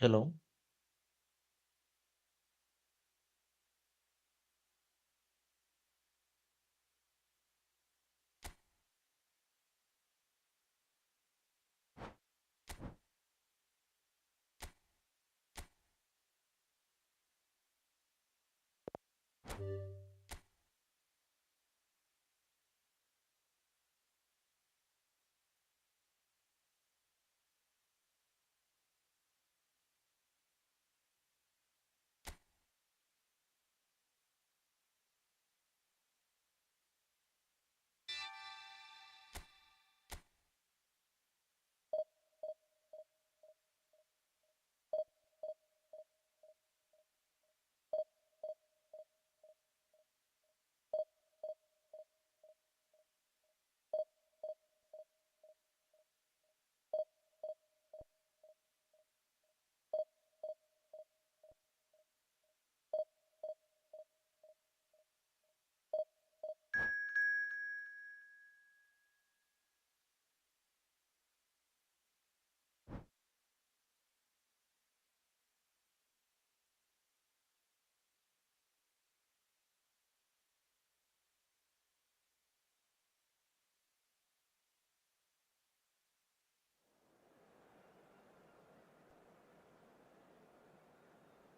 Hello.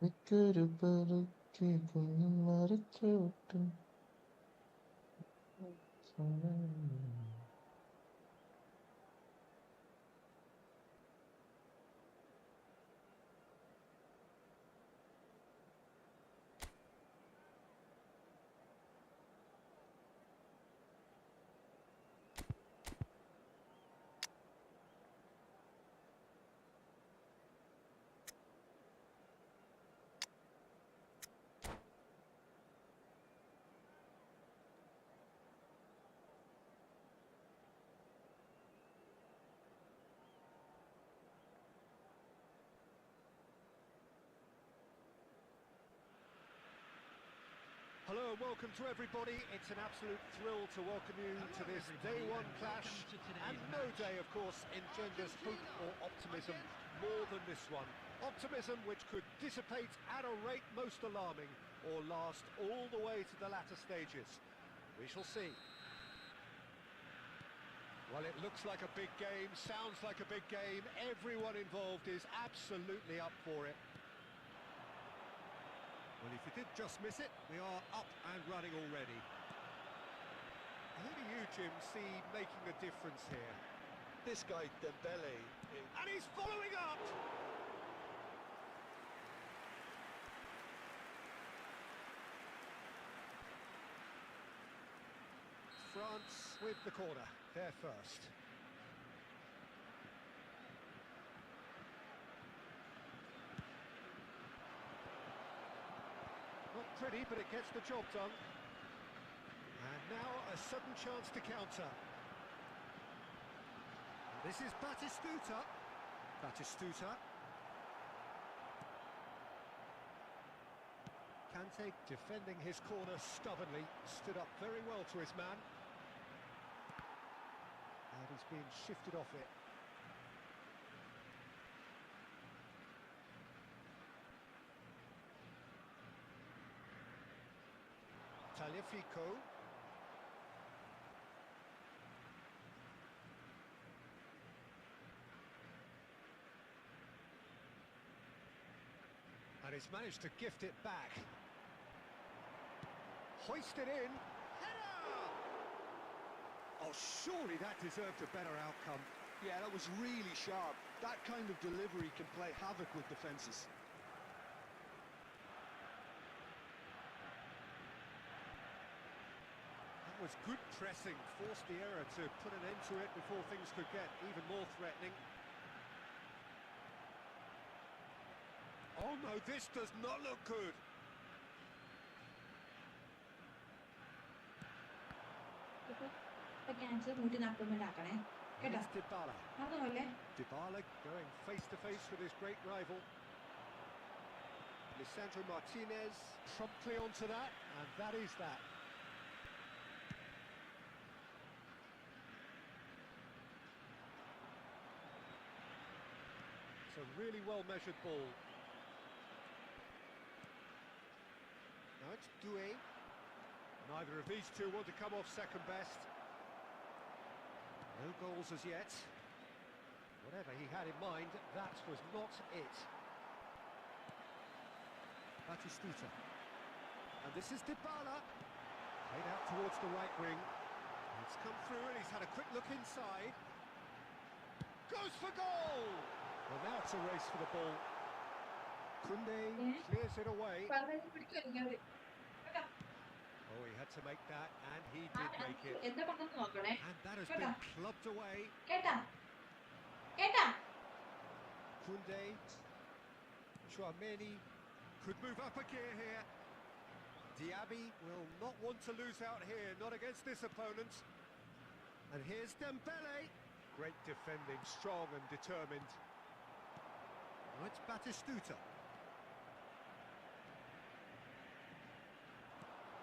എനിക്കൊരു പരുത്തി കുഞ്ഞും മരച്ചോട്ട് Hello and welcome to everybody. It's an absolute thrill to welcome you to this day one clash. And no day, of course, engenders hope or optimism more than this one. Optimism which could dissipate at a rate most alarming or last all the way to the latter stages. We shall see. Well, it looks like a big game, sounds like a big game. Everyone involved is absolutely up for it. Well, if you did just miss it, we are up and running already. Who do you, Jim, see making a difference here? This guy, Dembele. And he's following up! France with the corner, there first. Not pretty, but it gets the job done. And now a sudden chance to counter. This is Batistuta. Batistuta. Kante defending his corner stubbornly, stood up very well to his man. And he's being shifted off it. Tagliafico. And he's managed to gift it back. Hoisted in. Header! Oh, surely that deserved a better outcome. Yeah, that was really sharp. That kind of delivery can play havoc with defences. That was good pressing, forced the error to put an end to it before things could get even more threatening. Oh no, this does not look good. Cancer കൂട്ടി നടക്കുമ്പോഴാക്കണേ കേട്ടോ It's Dybala. നടന്നല്ലേ Dybala going face to face with his great rival. Lisandro Martinez promptly onto that, and that is that. It's a really well-measured ball. Now it's Doué. Neither of these two want to come off second best. No goals as yet. Whatever he had in mind, that was not it. Batistuta. And this is Dybala. Played out towards the right wing. It's come through and he's had a quick look inside. Goes for goal! Well, now it's a race for the ball. Koundé clears it away. പറഞ്ഞത് പിടിക്കുമായിരിക്കും അവര്. കേട്ടോ? Oh, he had to make that, and he did make it. എന്താ പറഞ്ഞെന്ന് നോക്കണേ. And that has കേട്ടോ? been clubbed away. കേട്ടാ? കേട്ടാ? Koundé. Chouameni could move up a gear here. Diaby will not want to lose out here, not against this opponent. And here's Dembele. Great defending, strong and determined. Now it's Batistuta.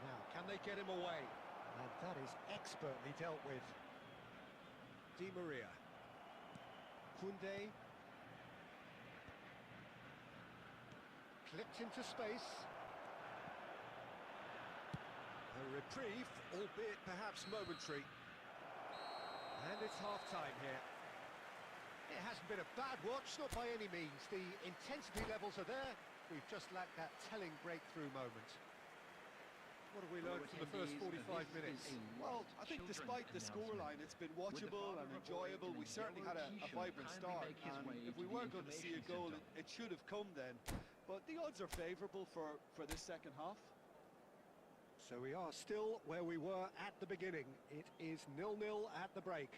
Now, can they get him away? And that is expertly dealt with. Di Maria. Koundé. Clipped into space. A reprieve, albeit perhaps momentary. And it's half-time here. It hasn't been a bad watch, not by any means. The intensity levels are there. We've just lacked that telling breakthrough moment. What have we learned from the first 45 minutes? Well, I think despite the scoreline, it's been watchable and enjoyable. We certainly had a vibrant start, and if we were going to see a goal, it should have come then. But the odds are favourable for this second half. So we are still where we were at the beginning. It is 0-0 at the break.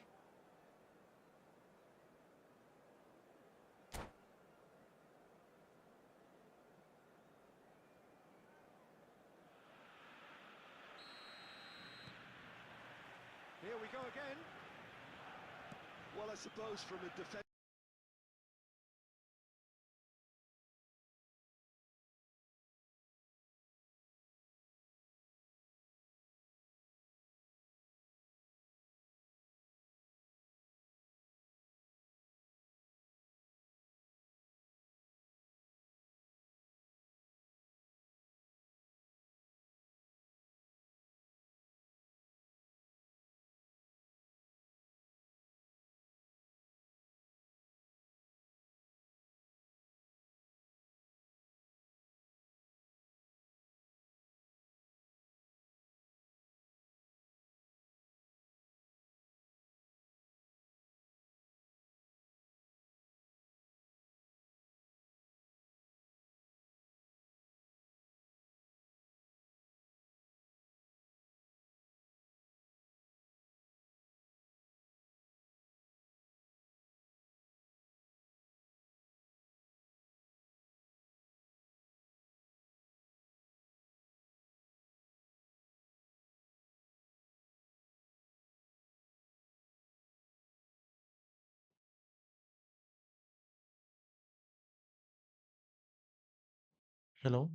Here we go again. Well, I suppose from a defence Hello.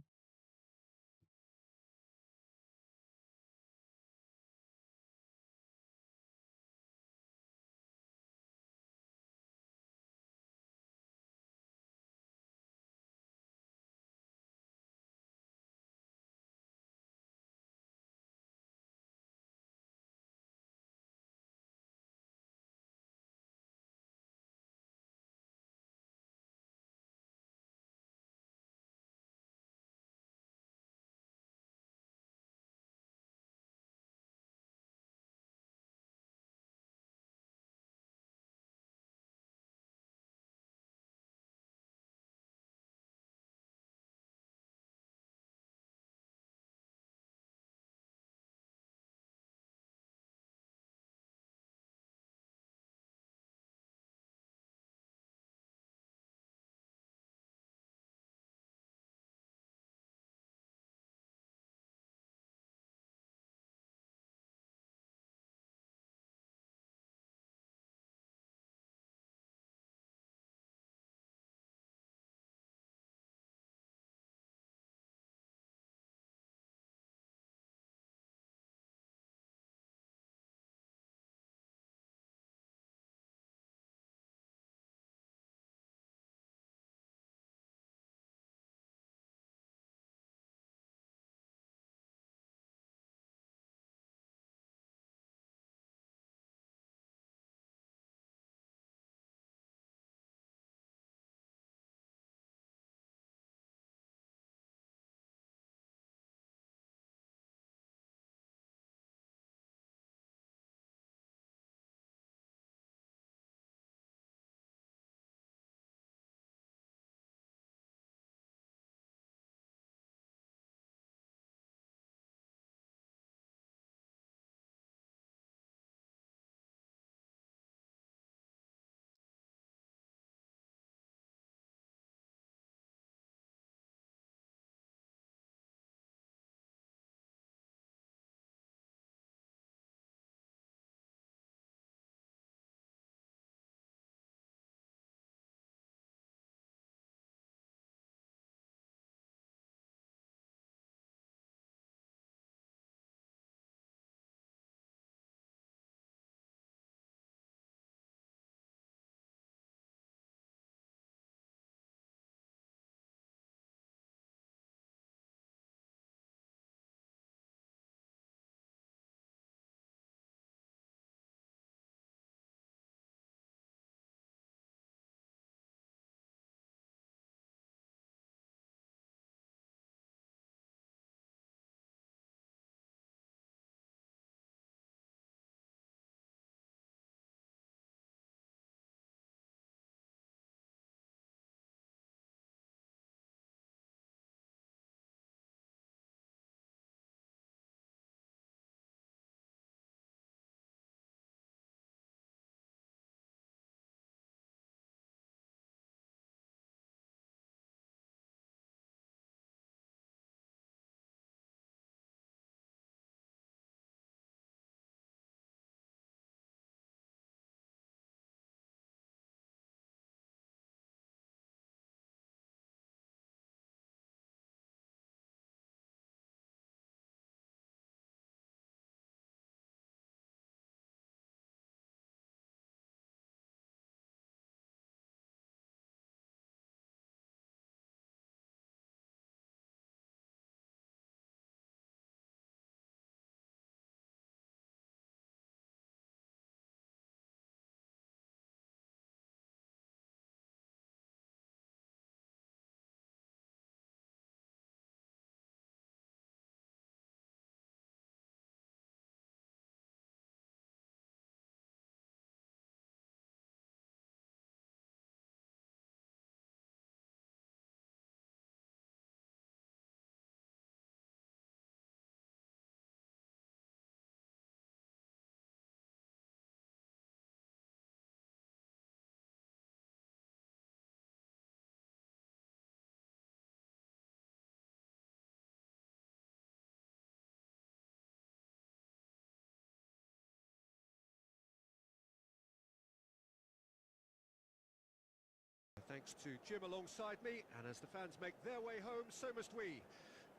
thanks to Jim alongside me, and as the fans make their way home, so must we.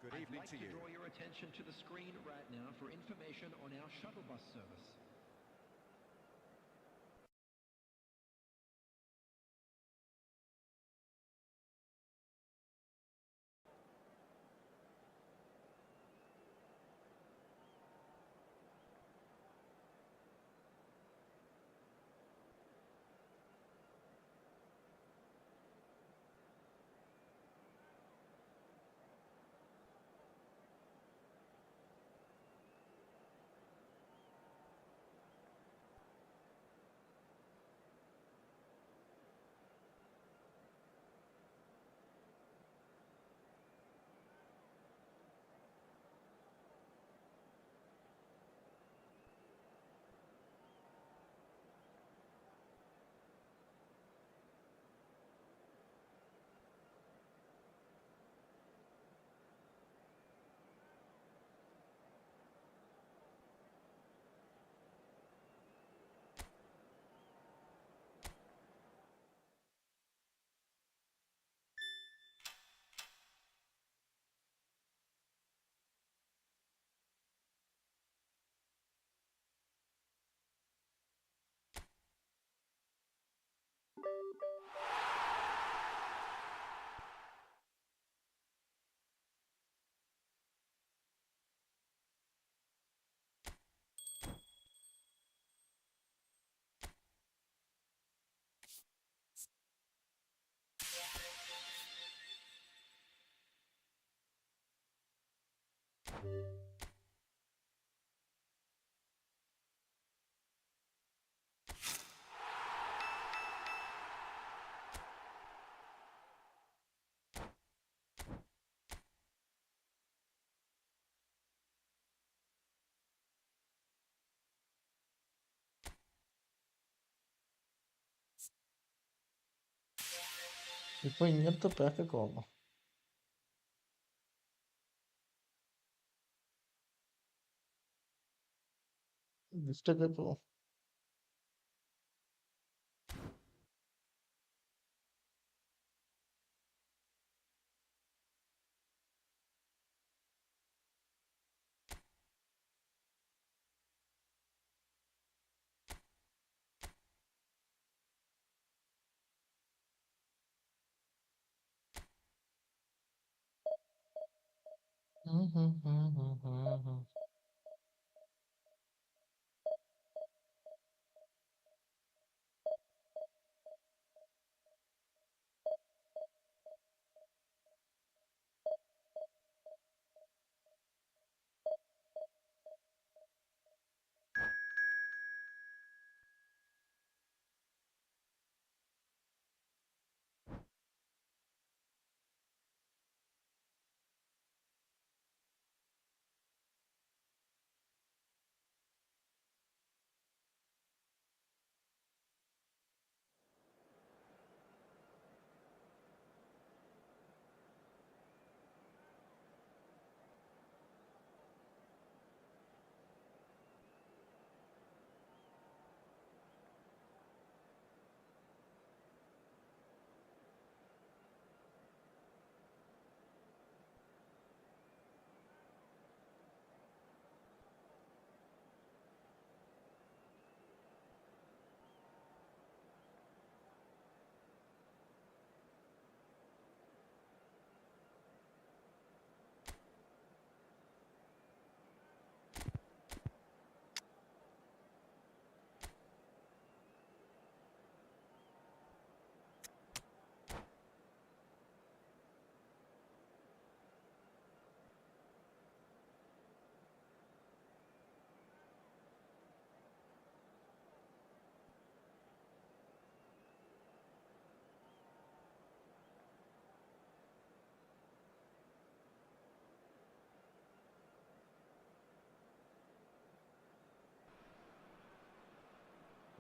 Good evening to you. I'd like to draw your attention to the screen right now for information on our shuttle bus service. ഇപ്പൊ ഇങ്ങനത്തെ പാക്കൊക്കെ വന്നു. ലിസ്റ്റൊക്കെ ഇപ്പോ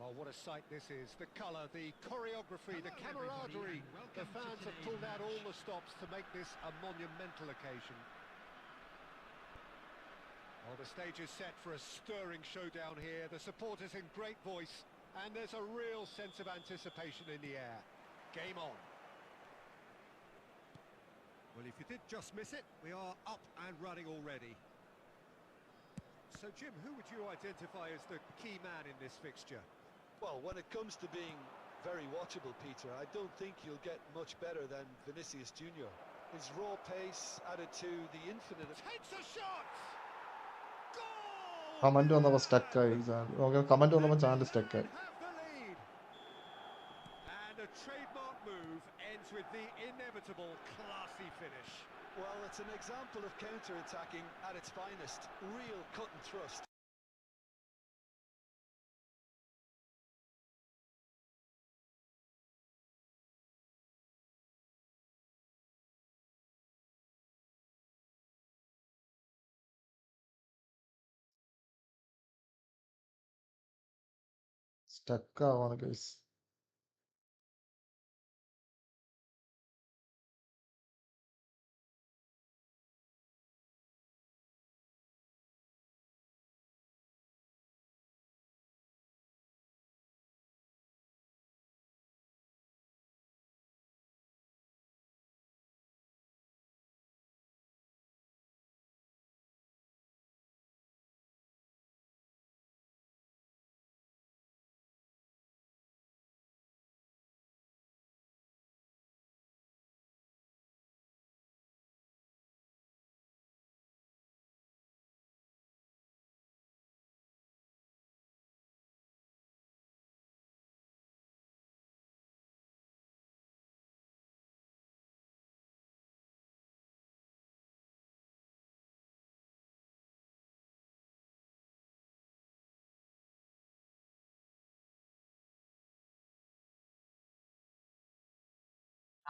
Well, what a sight this is. The colour, the choreography, the camaraderie. The fans have pulled out all the stops to make this a monumental occasion. Well, the stage is set for a stirring showdown here. The supporters in great voice, and there's a real sense of anticipation in the air. Game on. Well, if you did just miss it, we are up and running already. So, Jim, who would you identify as the key man in this fixture? Well, when it comes to being very watchable, Peter, I don't think you'll get much better than Vinicius Junior. His raw pace added to the infinite... Takes a shot! Goal! Comment വന്നപ്പോ സ്റ്റക്കായി. Comment വന്നപ്പോ channel സ്റ്റക്കായി. Have the lead. And a trademark move ends with the inevitable classy finish. Well, it's an example of counter-attacking at its finest. Real cut and thrust. സ്റ്റക്കാവാണ് guys.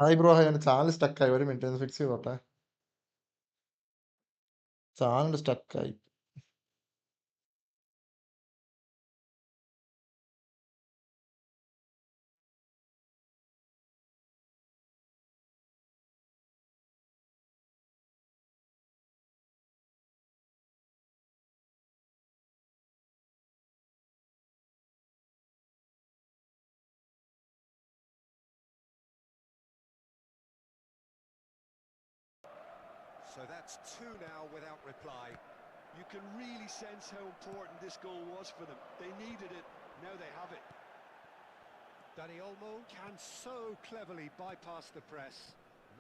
Hi bro, hi. എൻ്റെ channel സ്റ്റക്കായി. ഒരു minute ഒന്ന് fix ചെയ്തോട്ടെ. Channel സ്റ്റക്കായി. So that's two now without reply. You can really sense how important this goal was for them. They needed it, now they have it. Dani Olmo can so cleverly bypass the press.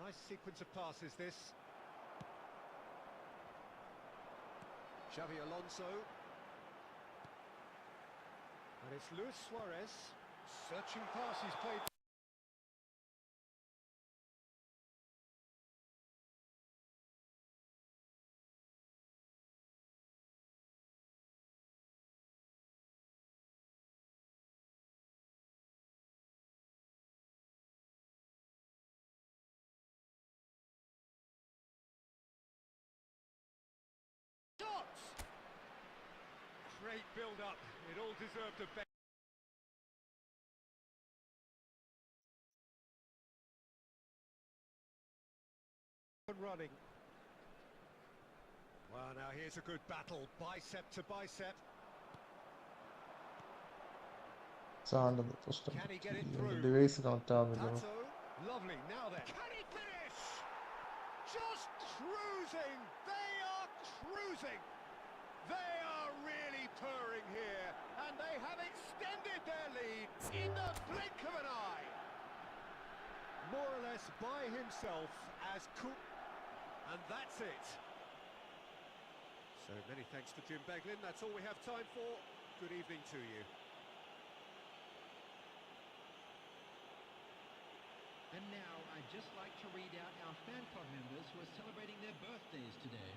Nice sequence of passes this. Xavi Alonso. And it's Luis Suarez. Searching pass, he's played. Shots! Great build-up. It all deserved a better. Running. Well, now here's a good battle, bicep to bicep. Channel പ്രശ്നം. Can he get it through? Device connect ആവുന്നില്ല. Tato, lovely. Now then, can he finish? Just cruising. They are cruising. They are really purring here, and they have extended their lead in the blink of an eye. More or less by himself as Cook. And that's it. So many thanks to Jim Beglin. That's all we have time for. Good evening to you. And now I'd just like to read out our fan club members who are celebrating their birthdays today.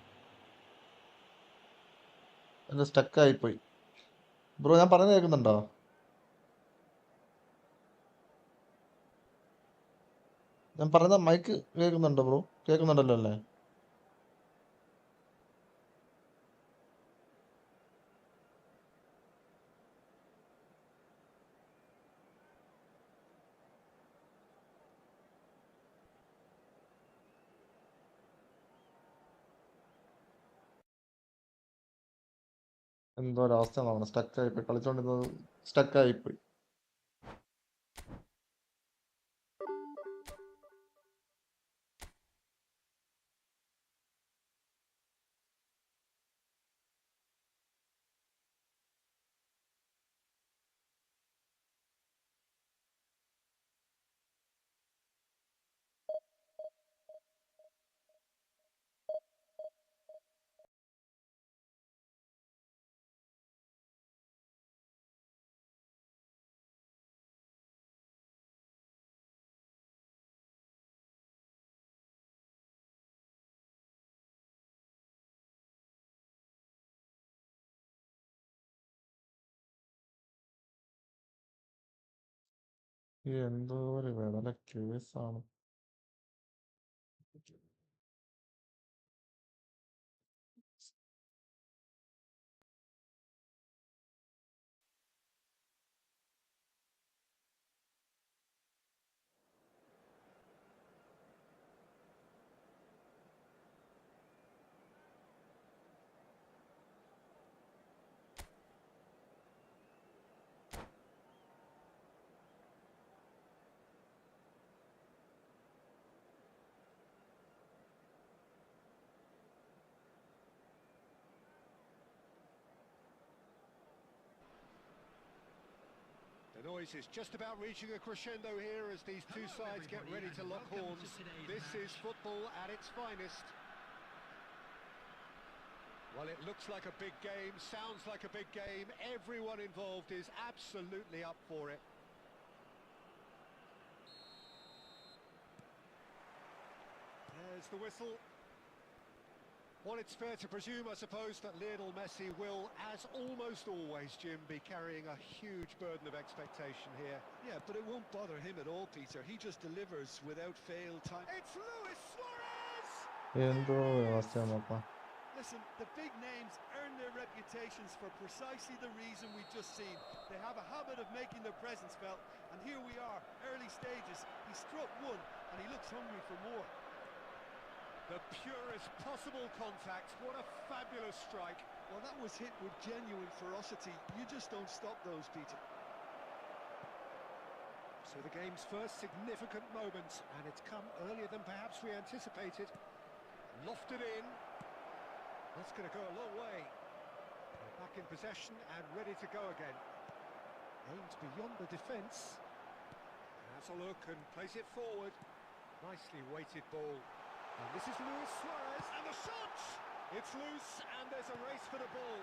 എൻ്റെ സ്റ്റക്കായി പോയി. Bro ഞാൻ പറയുന്നത് കേൾക്കുന്നുണ്ടോ? ഞാൻ പറയുന്ന mic കേൾക്കുന്നുണ്ടോ bro? കേൾക്കുന്നുണ്ടല്ലോ അല്ലേ? എന്തോ ഒരവസ്ഥ നോക്കണം. സ്റ്റക്കായിപ്പോയി. കളിച്ചോണ്ടിരുന്നത് സ്റ്റക്കായിപ്പോയി. എന്തോ ഒരു വേദന കേസാണ്. The noise is just about reaching a crescendo here as these two sides get ready to lock horns. This is football at its finest. Well, it looks like a big game, sounds like a big game. Everyone involved is absolutely up for it. There's the whistle. Well, it's fair to presume, I suppose, that Lionel Messi will, as almost always, Jim, be carrying a huge burden of expectation here. Yeah, but it won't bother him at all, Peter. He just delivers without fail time. It's Luis Suarez! എന്തോ അവസ്ഥയാണ് നോക്കാം. Listen, the big names earn their reputations for precisely the reason we've just seen. They have a habit of making their presence felt, and here we are, early stages. He struck one, and he looks hungry for more. The purest possible contact. What a fabulous strike. Well, that was hit with genuine ferocity. You just don't stop those, Peter. So the game's first significant moment, and it's come earlier than perhaps we anticipated. Lofted in. That's going to go a long way. They're back in possession and ready to go again. Aimed beyond the defence. Has a look and plays it forward. Nicely weighted ball. And this is Luis Suarez, and the shot! It's loose, and there's a race for the ball.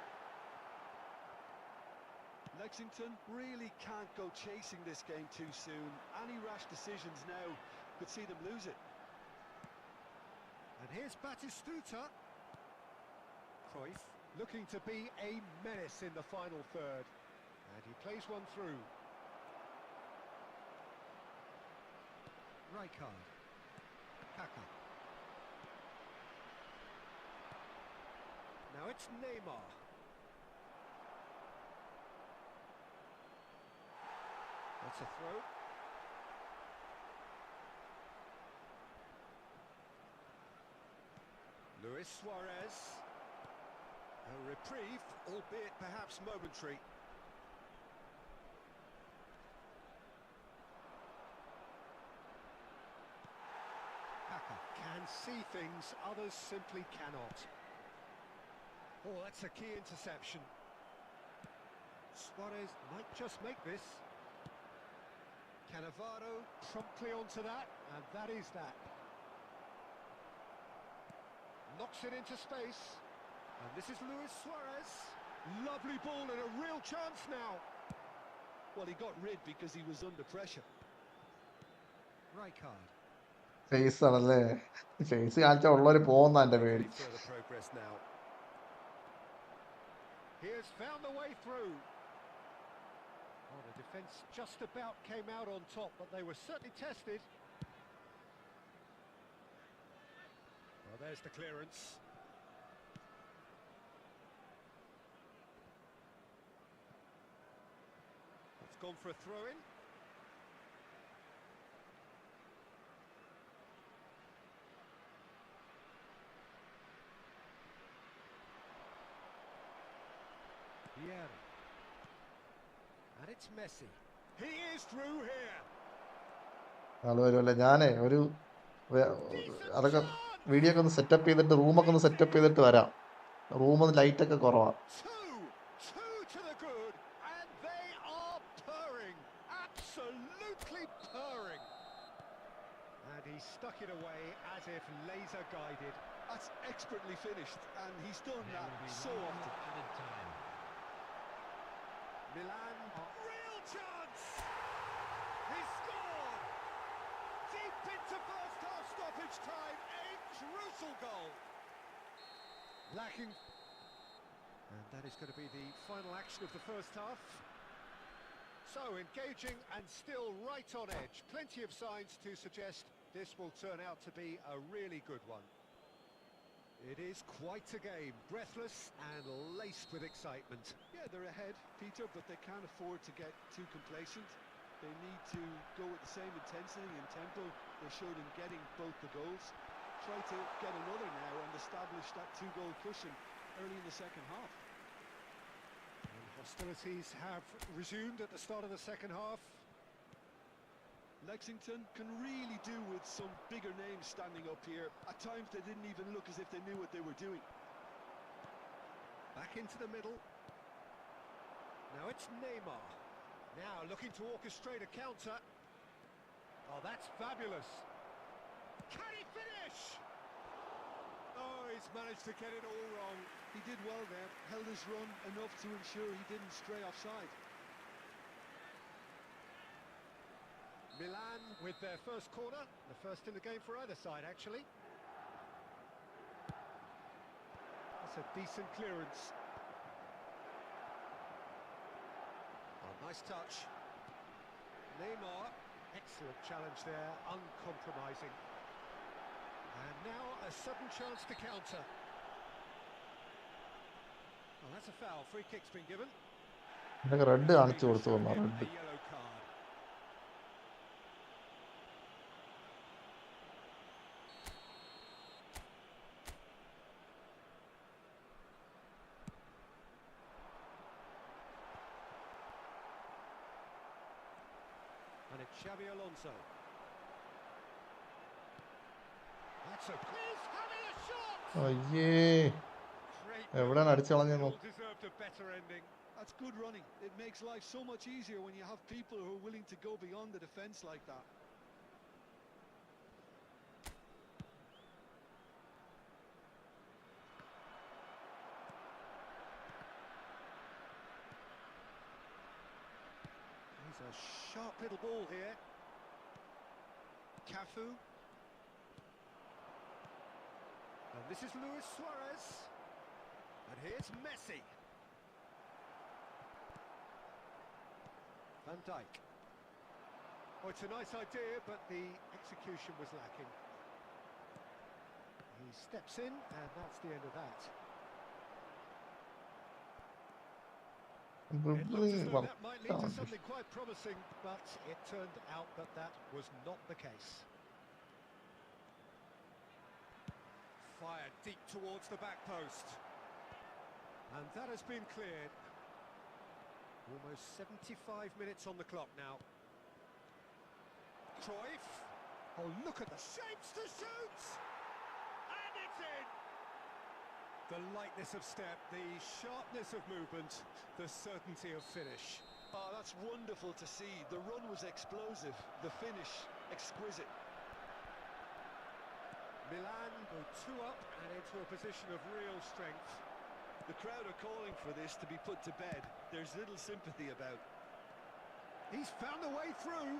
Lexington really can't go chasing this game too soon. Any rash decisions now could see them lose it. And here's Batistuta. Cruyff looking to be a menace in the final third. And he plays one through. Rijkaard. Kaka. Now it's Neymar. That's a throw. Luis Suarez. A reprieve, albeit perhaps momentary. Kaka can see things others simply cannot. Oh, that's a key interception. Suarez might just make this. Cannavaro promptly onto that, and that is that. Knocks it into space. And this is Luis Suarez. Lovely ball and a real chance now. Well, he got rid because he was under pressure. Rijkaard. Face ആണല്ലേ, face കാണിച്ചാൽ ഉള്ളവര് പോകുന്ന എന്റെ പേടി. Further progress now. He has found the way through. Oh, the defence just about came out on top, but they were certainly tested. Well, there's the clearance. It's gone for a throw-in. And it's Messi. He is through here. ആള് വരുമല്ലേ. ഞാനേ ഒരു അതൊക്കെ video ഒക്കെ ഒന്ന് setup ചെയ്തിട്ട് റൂമൊക്കെ ഒന്ന് സെറ്റപ്പ് ചെയ്തിട്ട് വരാം. റൂം ലൈറ്റൊക്കെ കുറവാണ്. Two to the good, and they are purring, absolutely purring. And he stuck it away as if laser guided. That's expertly finished, and he's done that so often. Milan, real chance! He scored! Deep into first half stoppage time, a crucial goal. Lacking. And that is going to be the final action of the first half. So So engaging and still right on edge. Plenty of signs to suggest this will turn out to be a really good one. It is quite a game, breathless and laced with excitement. Yeah, they're ahead, Peter, but they can't afford to get too complacent. They need to go with the same intensity and tempo they showed in getting both the goals. Try to get another now and establish that two-goal cushion early in the second half. And hostilities have resumed at the start of the second half. Lexington can really do with some bigger names standing up here. At times they didn't even look as if they knew what they were doing. Back into the middle. Now it's Neymar. Now looking to orchestrate a counter. Oh, that's fabulous. Can he finish? Oh, he's managed to get it all wrong. He did well there, held his run enough to ensure he didn't stray offside. Milan with their first corner, the first in the game for either side, actually. That's a decent clearance. Oh, nice touch. Neymar, excellent challenge there, uncompromising. And now a sudden chance to counter. Oh, that's a foul. Free kick's been given. Red കാണിച്ചു A കൊടുത്തു വന്നോ red yellow card. And it's Xabi Alonso. That's a... He's having a shot! അയ്യേ Great എവിടെയാണ് അടിച്ചു കളഞ്ഞു goal, deserved a better ending. That's good running. It makes life so much easier when you have people who are willing to go beyond the defence like that. He's a sharp little ball here. Cafu. And this is Luis Suarez. And here's Messi. Van Dijk. Oh, it's a nice idea, but the execution was lacking. He steps in, and that's the end of that. It looks as though that might lead to something quite promising, but it turned out that that was not the case. Fired deep towards the back post. And that has been cleared. Almost 75 minutes on the clock now. Cruyff. Oh, look at the shapes to shoot! And it's in! The lightness of step, the sharpness of movement, the certainty of finish. Oh, that's wonderful to see. The run was explosive, the finish exquisite. Milan go 2 up and into a position of real strength. The crowd are calling for this to be put to bed. There's little sympathy about. He's found a way through.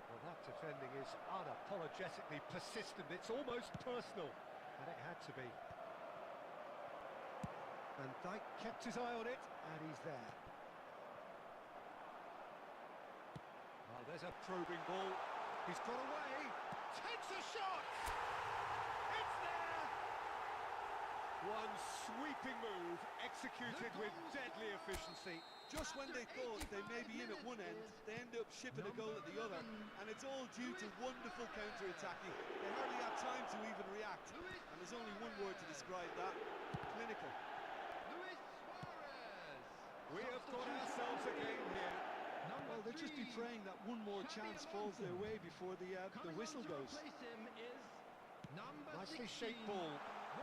Well, that defending is unapologetically persistent. It's almost personal, and it had to be. And Dijk kept his eye on it, and he's there. Well, there's a probing ball. He's got away. Takes a shot. It's there. One sweeping move, executed with deadly efficiency. Just when they thought they may be in at one end, they end up shipping a goal at the other, and it's all due to wonderful counter-attacking. They hardly had time to even react, and there's only one word to describe that: clinical. We have got ourselves a game here. Well, they'll just be praying that one more chance falls their way before the whistle goes. Nicely shaped ball.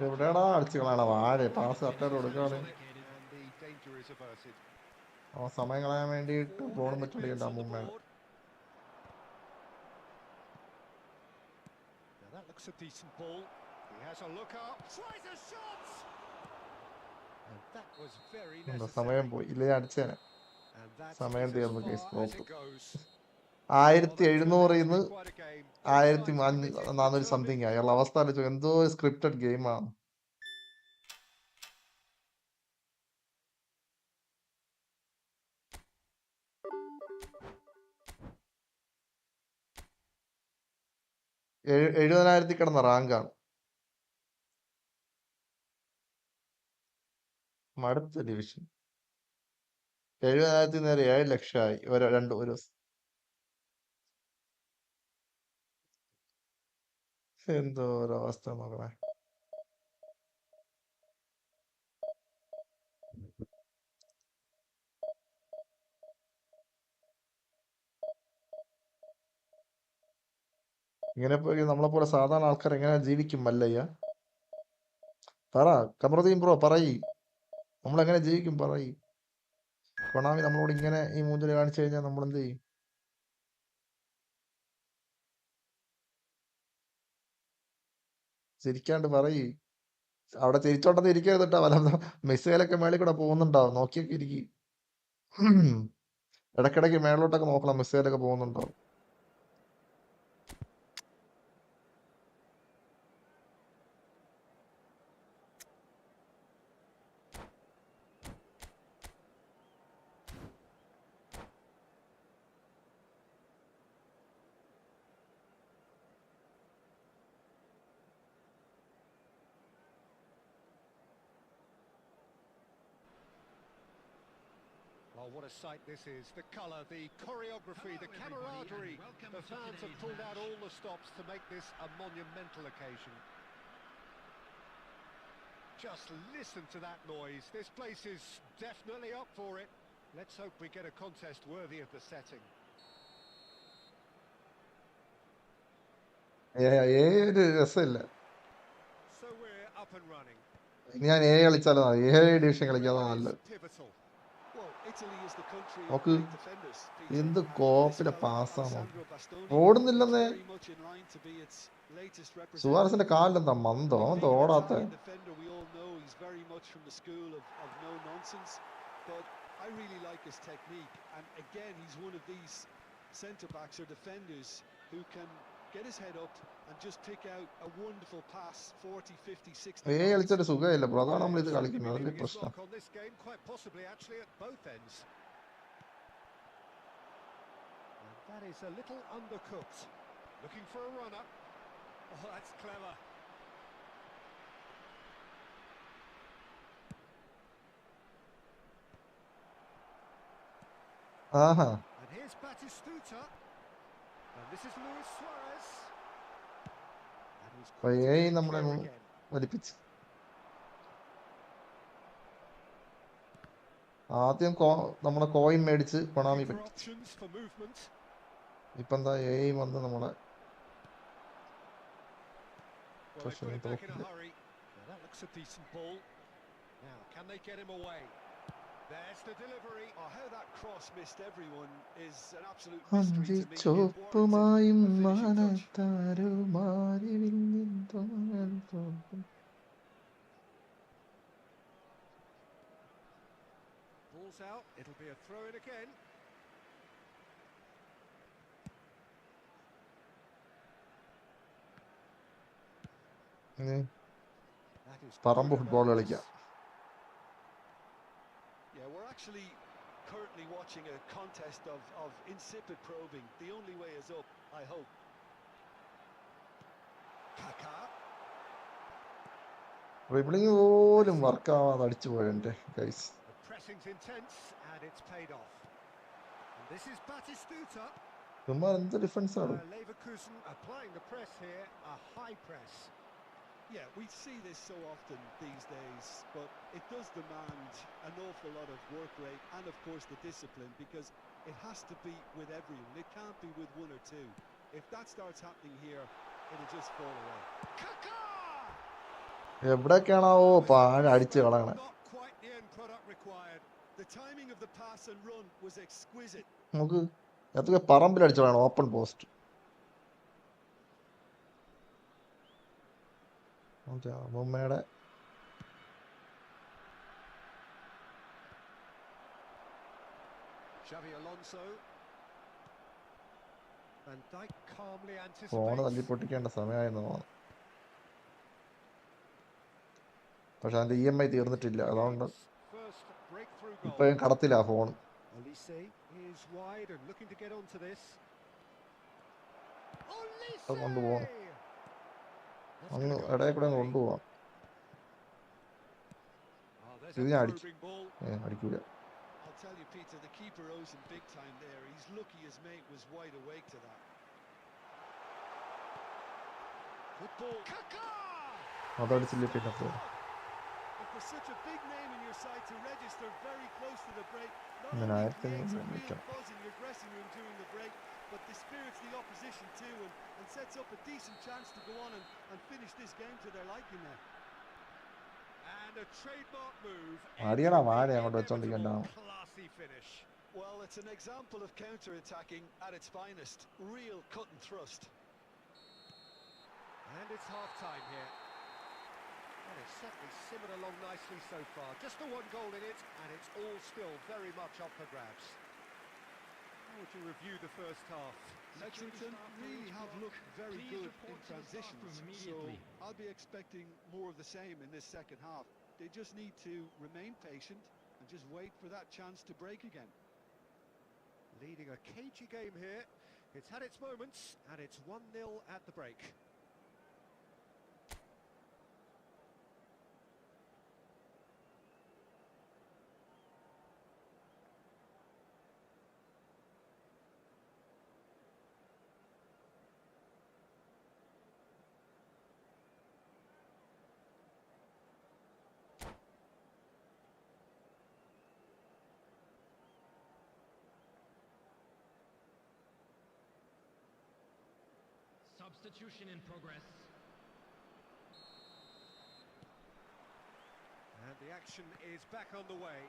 എവിടെയാടാ അടിച്ചു കളയണ വാഴ pass കറക്റ്റായിട്ട് കൊടുക്കുകയാണ് And the danger is averted. അവൻ സമയം കളയാൻ വേണ്ടിയിട്ട് ബോളും Four വെച്ചോണ്ടിരിക്കണ്ട minutes on the അമ്മൂമ്മയാണ് board. Now that looks a decent ball. He has a look up, tries a shot! And that was very എന്താ സമയം necessary. പോയി ഇല്ലേ അടിച്ചേനെ And that's സമയം as തീർന്നു far കേസ് as നോക്കും it goes. 1700 Well, ഇന്ന് that's quite a game. Both sides managing 1400 to something ആയി ഉള്ള അവസ്ഥ ആലോചിച്ചു എന്തോ സ്ക്രിപ്റ്റഡ് ഗെയിമാണ് 70,000 കിടന്ന റാങ്കാണ്. മടുത്ത ഡിവിഷൻ. 70,000 നേരെ 7 ലക്ഷമായി ഒരു ദിവസം. എന്തോ ഒരവസ്ഥ നോക്കണേ. ഇങ്ങനെ പോയി നമ്മളെ പോലെ സാധാരണ ആൾക്കാർ എങ്ങനെ ജീവിക്കും മല്ലയ്യ? പറ കമറുദ്ദീൻ ബ്രോ, പറയ്. നമ്മളെങ്ങനെ ജീവിക്കും പറയ്. കൊണാമി നമ്മളോട് ഇങ്ങനെ ഈ മൂഞ്ചല് കാണിച്ചു കഴിഞ്ഞാൽ നമ്മൾ എന്ത് ചെയ്യും? ചിരിക്കാണ്ട് പറയ്. അവിടെ ചിരിച്ചോണ്ടത് ഇരിക്കരുത് കേട്ടോ. വല്ല മിസൈലൊക്കെ മേളിൽ കൂടെ പോകുന്നുണ്ടാവും, നോക്കിയൊക്കെ ഇരിക്കും. ഇടയ്ക്കിടയ്ക്ക് മേളിലോട്ടൊക്കെ നോക്കണം, മിസൈലൊക്കെ പോകുന്നുണ്ടാവും. Oh, what a sight this is. The colour, the choreography, the camaraderie. The fans have pulled out all the stops to make this a monumental occasion. Just listen to that noise. This place is definitely up for it. Let's hope we get a contest worthy of the setting. ഒരു രസമില്ല. So we're up and running. ഞാൻ കളിച്ചാലോ? Division കളിക്കാതെ നല്ലത്. നോക്ക് എന്ത് കോപ്പിലെ പാസ്സാണോ, ഓടുന്നില്ലെന്നേ. സുവാരസിന്റെ കാലിലെന്താ മന്ദോ, എന്താ ഓടാത്ത? Get his head up and just pick out a wonderful pass 40, 50, 60 കളിച്ചൊരു സുഖമില്ല bro, അതാണ് നമ്മൾ ഇത് കളിക്കുന്നത്. അതല്ലേ പ്രശ്നം. On this game, quite possibly actually at both ends. And that is a little undercooked. Looking for a runner. Oh, that's clever. Aaha, And here's Batistuta. And this is Luis Suarez. And he's നമ്മളെ clear again. വലിപ്പിച്ച്. ആദ്യം നമ്മളെ coin മേടിച്ച് കൊണാമി പറ്റി. ഇപ്പൊ എന്താ വന്ന് നമ്മളെ Well, they put it back in a hurry. Now that looks a decent ball. Now, can they get him away? There's the delivery. Oh, how that cross missed everyone is an absolute mystery to me. ചോപ്പുമായും Ball's out. It'll be a throw in again. പറമ്പ് football കളിക്കാം. Yeah, we're actually currently watching a contest of insipid probing. The only way is up, I hope. Kaka. Dribbling പോലും വർക്കാവാതെ അടിച്ചു പോയെന്റെ guys. The pressing's intense and it's paid off. And this is Batistuta. എന്ത് defence ആണ്. Leverkusen applying the press here, a high press. Yeah, we see this so often these days, but it does demand an awful lot of work rate and of course the discipline, because it has to be with everyone. It can't be with one or two. If that starts happening here, it'll just fall away. Kaka! എവിടേക്കാണാവോ അടിച്ച് കളയണേ. Not quite the end product required. The timing of the pass and run was exquisite. നമുക്ക് എത്ര പറമ്പിൽ അടിച്ചു കളയണം, open post. അമ്മൂമ്മയുടെ Xavi Alonso. Van Dijk calmly phone anticipates. തല്ലി പൊട്ടിക്കേണ്ട സമയമായിരുന്നു തോന്നുന്നു. പക്ഷെ അതിന്റെ EMI തീർന്നിട്ടില്ല, അതുകൊണ്ട് First breakthrough goal. ഇപ്പൊ കടത്തില്ല phone. Olise is wide and looking to get onto this. അത് കൊണ്ടുപോകുന്നു. Olise! What's അങ്ങ് going to go ഇടയിൽ our കൂടെ അങ്ങ് way? കൊണ്ടുപോവാം. Oh, there's ഇത് a ഞാൻ അടിക്കും. probing ball. അടിക്കൂല. I'll tell you, Peter, the keeper owes him big time there. He's lucky his mate was wide awake to that. Good ball. Kaka! അതടിച്ചില്ലേ പിന്നെ പോ. And for such a big name in your side to register very close to the break, not ഇങ്ങനെ only 1500 creates a real വിളിക്കാം. buzz in your dressing room during the break, but dispirits the opposition too and sets up a decent chance to go on and finish this game to their liking there. And a trademark move. ആടിയടാ വാഴ entering the അങ്ങോട്ട് വെച്ചോണ്ടിരിക്കണ്ട. inevitable classy finish. Well, it's an example of counter-attacking at its finest. Real cut and thrust. And it's half-time here. Well, it's certainly simmered along nicely so far. Just the one goal in it, and it's all still very much up for grabs. How would you review the first half? Lexington really have looked very good in transitions, so I'll be expecting more of the same in this second half. They just need to remain patient and just wait for that chance to break again. Leading a cagey game here. It's had its moments, and it's 1-0 at the break. Substitution in progress. And the action is back on the way.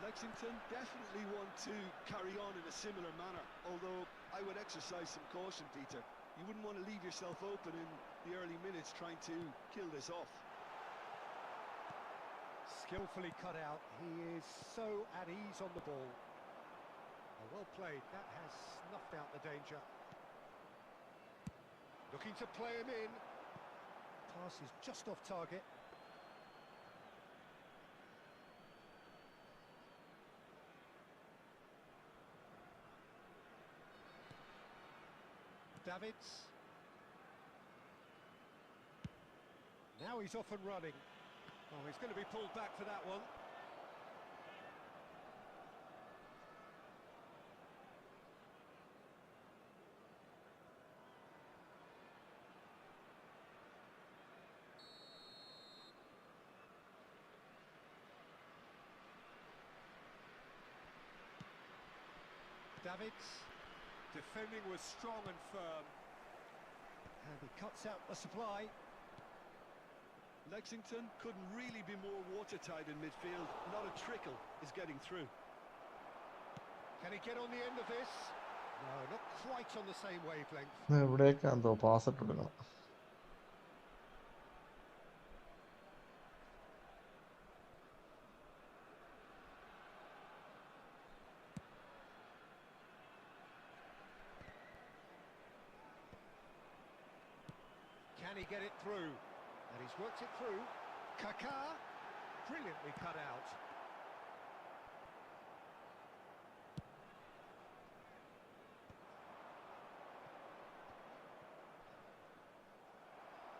Lexington definitely want to carry on in a similar manner, although I would exercise some caution, Peter. You wouldn't want to leave yourself open in the early minutes trying to kill this off. Skillfully cut out. He is so at ease on the ball. Well played. That has snuffed out the danger. Looking to play him in. Pass is just off target. Davids. Now he's off and running. Oh, he's going to be pulled back for that one. Davids. Defending was strong and firm. And he cuts out the supply. Lexington couldn't really be more watertight in midfield. Not a trickle is getting through. Can he get on the end of this? No, not quite on the same wavelength. ഇവിടേക്ക് എന്തോ pass ഇട്ട് കൊടുക്കണം. Can he get it through? And he's worked it through. Kaka, brilliantly cut out.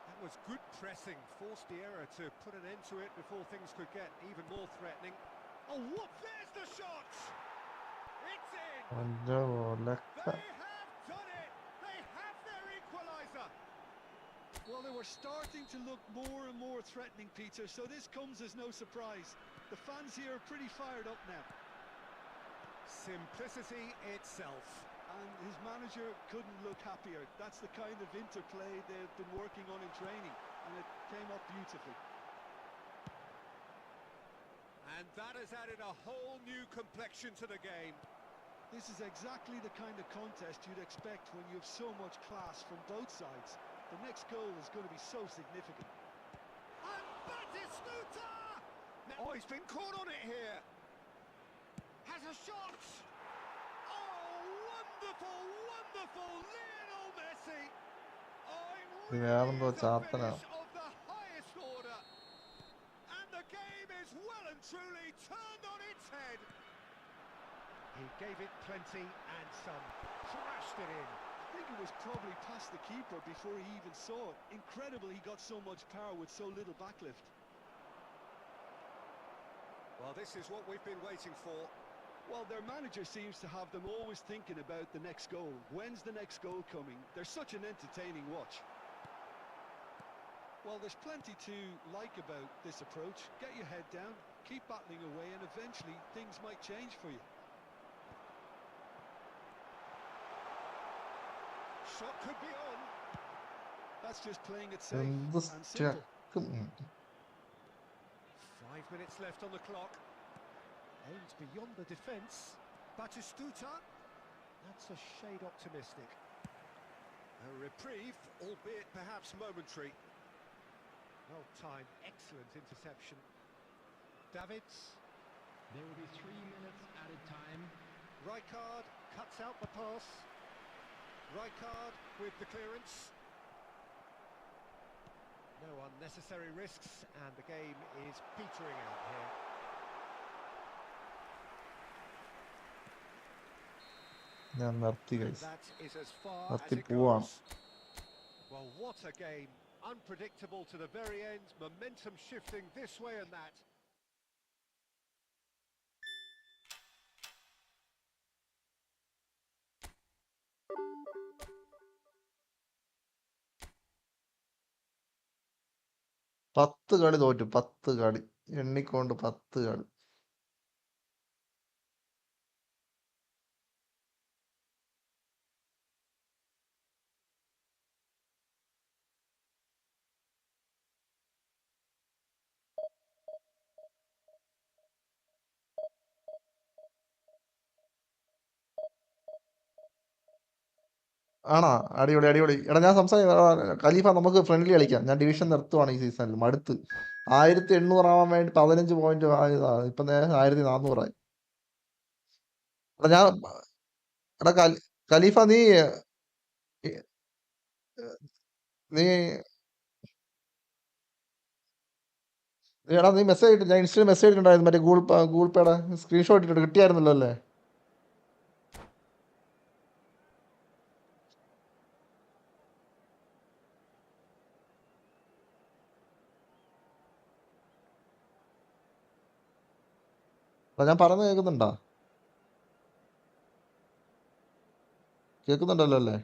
That was good pressing, forced the error to put an end to it before things could get even more threatening. Oh, what? There's the shot! It's in! അഞ്ചോ ലക്ക. They have done it! They have their equaliser! Well, they were starting to look more and more threatening, Peter, so this comes as no surprise. The fans here are pretty fired up now. Simplicity itself. And his manager couldn't look happier. That's the kind of interplay they've been working on in training, and it came up beautifully. And that has added a whole new complexion to the game. This is exactly the kind of contest you'd expect when you have so much class from both sides. The next goal is going to be so significant. And Batistuta! Oh, he's been caught on it here. Has a shot. Oh, wonderful, wonderful Lionel Messi. Oh, it really is a finish of the highest order. And the game is well and truly turned on its head. He gave it plenty and some. Thrashed it in. think it was probably past the keeper before he even saw it. Incredible he got so much power with so little backlift. Well, this is what we've been waiting for. Well, their manager seems to have them always thinking about the next goal. When's the next goal coming? They're such an entertaining watch. Well, there's plenty to like about this approach. Get your head down, keep battling away, and eventually things might change for you. Shot could be on. That's just playing it safe എന്ത് and simple. സ്റ്റക്കും. 5 minutes left on the clock. Aims beyond the defence. Batistuta. That's a shade optimistic. A reprieve, albeit perhaps momentary. Well timed, excellent interception. Davids. There will be 3 minutes added time. Rijkaard cuts out the pass. Rijkaard with the clearance. No unnecessary risks, and the game is petering out here. ഞാൻ നിർത്തി And guys. that is as far as നിർത്തി it പോവാണ്. goes. Well, what a game. Unpredictable to the very end. Momentum shifting this way and that. പത്ത് കളി തോറ്റു, 10 കളി എണ്ണിക്കൊണ്ട് 10 കളി. ആണോ? അടിപൊളി അടിപൊളി. എടാ ഞാൻ ഖലീഫ, നമുക്ക് ഫ്രണ്ട്ലി കളിക്കാം. ഞാൻ ഡിവിഷൻ നിർത്തുവാണ് ഈ സീസണിൽ, മടുത്ത്. 1800 ആവാൻ വേണ്ടി 15 പോയിന്റ് ആയതാ, ഇപ്പൊ നേരെ 1400 ആയി. എടാ ഞാൻ എടാ ഖലീഫ, നീ എടാ നീ മെസ്സേജ് ഇട്ട്, ഞാൻ ഇൻസ്റ്റയിൽ മെസ്സേജ് ഇട്ടിട്ടുണ്ടായിരുന്നു, മറ്റേ ഗൂഗിൾ പേയുടെ സ്ക്രീൻഷോട്ട് ഇട്ടിട്ട് കിട്ടിയായിരുന്നല്ലോ അല്ലേ? എടാ ഞാൻ പറഞ്ഞു കേൾക്കുന്നുണ്ടല്ലോ അല്ലേ?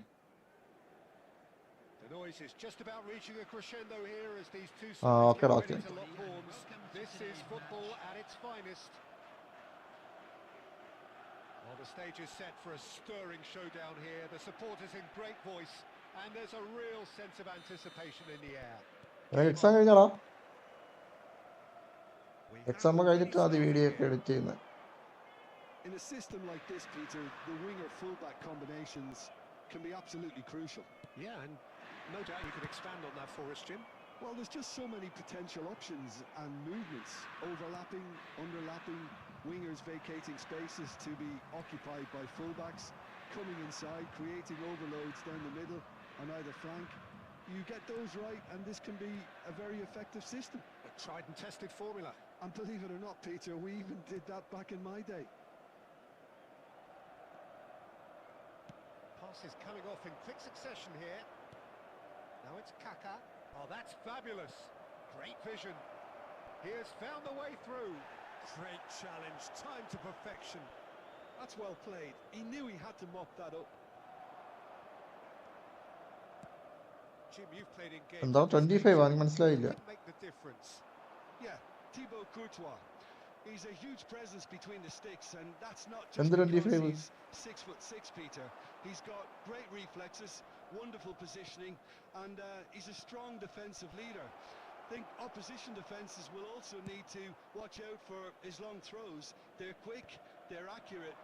The noise is just about reaching a crescendo here as these two ആ sides ഓക്കെടാ, get okay. ready to lock horns. This is football at its finest. Well, the stage is set for a stirring showdown here. The supporters in great voice, and there's a real sense of anticipation in the air. Exam കഴിഞ്ഞാടാ? We exam have a കഴിഞ്ഞിട്ട് ready ആദ്യം start video ഒക്കെ here. Edit ചെയ്യുന്നത്. In a system like this, Peter, the winger-fullback combinations can be absolutely crucial. Yeah, and no doubt you could expand on that for us, Jim. Well, there's just so many potential options and movements, overlapping, underlapping, wingers vacating spaces to be occupied by fullbacks, coming inside, creating overloads down the middle on either flank. You get those right, and this can be a very effective system. A tried and tested formula. And believe it or not, Peter, we even did that back in my day. Pass is coming off in quick succession here. Now it's Kaka. Oh, that's fabulous. Great vision. He has found the way through. Great challenge, time to perfection. That's well played. He knew he had to mop that up. Jim, you've played in games. എന്താ 25 എനിക്ക് മനസ്സിലായില്ല. Could make the difference. Yeah, Thibaut Courtois. He's a huge presence between the sticks, and that's not just എന്ത് because 25? he's 6'6", Peter. He's got great reflexes, wonderful positioning, and he's a strong defensive leader. I think opposition defences will also need to watch out for his long throws. They're quick, they're accurate,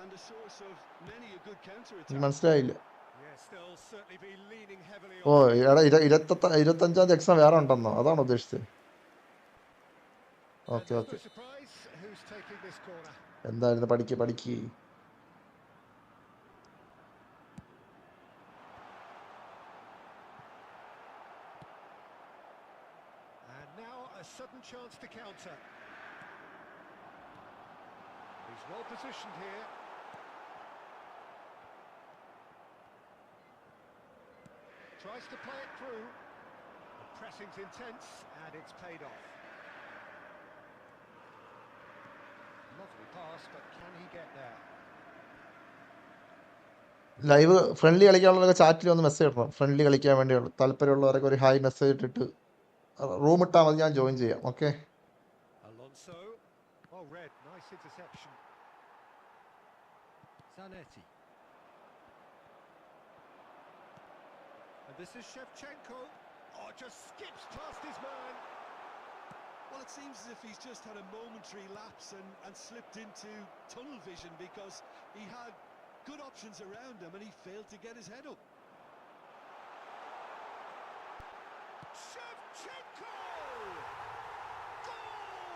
and a source of many a good എനിക്ക് counter-attack. മനസ്സിലായില്ല. Yes, they'll certainly be leaning heavily oh on. എടാ 25 തീയതി exam വേറെ ഉണ്ടെന്നോ? അതാണോ ഉദ്ദേശിച്ചത്? And okay there's okay. no surprise who's taking this corner. എന്തായിരുന്നു? പഠിക്ക്. And now a sudden chance to counter. He's well positioned here. Tries to play it through. The pressing's intense, and it's paid off. Lovely pass, but can he get there? Live friendly കളിക്കാനുള്ളവരൊക്കെ ചാറ്റിൽ ഒന്ന് message ഇടണം. Friendly കളിക്കാൻ വേണ്ടിയുള്ള താല്പര്യമുള്ളവരൊക്കെ ഒരു hi message ഇട്ടിട്ട് room ഇട്ടാൽ മതി, ഞാൻ ജോയിൻ ചെയ്യാം. Okay. Alonso. Oh, red. Nice interception. Zanetti. And this is Shevchenko. Oh, just skips past his man. Well, it seems as if he's just had a momentary lapse and slipped into tunnel vision, because he had good options around him and he failed to get his head up. Shevchenko!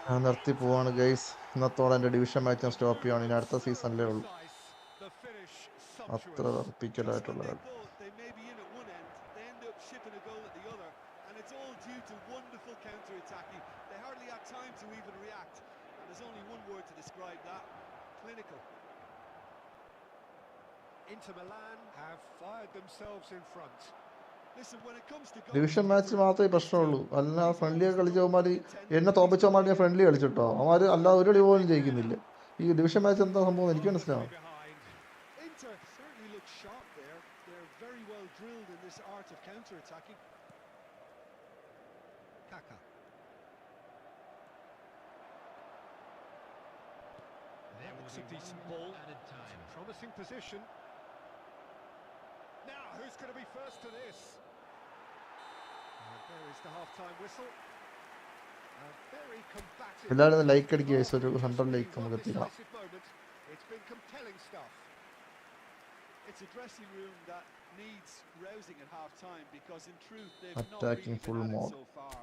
ഞാൻ നിർത്തി പോവാണ് guys. ഇന്നത്തോടെ എൻ്റെ division match ഞാൻ stop ചെയ്യുകയാണ്. ഇനി അടുത്ത സീസണിലേ ഉള്ളൂ. The finish അത്ര sumptuous. വെറുപ്പിക്കലായിട്ടുള്ള They കളി. thought they may be in at one end, they end up shipping a goal at the other, and it's all due to wonderful counter-attacking. They hardly had time to even react, and there's only one word to describe that: clinical. Inter Milan have fired themselves in front. Listen, when it comes to division match മാത്രമേ പ്രശ്നമുള്ളൂ. അല്ലാതെ friendly കളിച്ചവന്മാർ എന്നെ തോപ്പിച്ചവന്മാർ ഞാൻ friendly കളിച്ചിട്ടോ. അവന്മാർ അല്ലാതെ ഒരു കളി പോലും ജയിക്കുന്നില്ല. ഈ ഡിവിഷൻ മാച്ച് എന്താ സംഭവം എനിക്ക് മനസ്സിലാവും. Behind. Inter certainly look sharp there. They're very well drilled in this art of counter-attacking. Kaka. There will Looks be a decent 1 ball. minute added time. Promising position. Now, who's going to be first to this? And there is the half-time whistle. A very combative. എല്ലാവരും ഒന്ന് like അടിക്കുക guys. ഒരു 100 like നമുക്ക് എത്തിക്കണം. Decisive moment. It's been compelling stuff. It's a dressing room that needs rousing at half-time, because in truth they've not Attacking really full been at mode. it so far.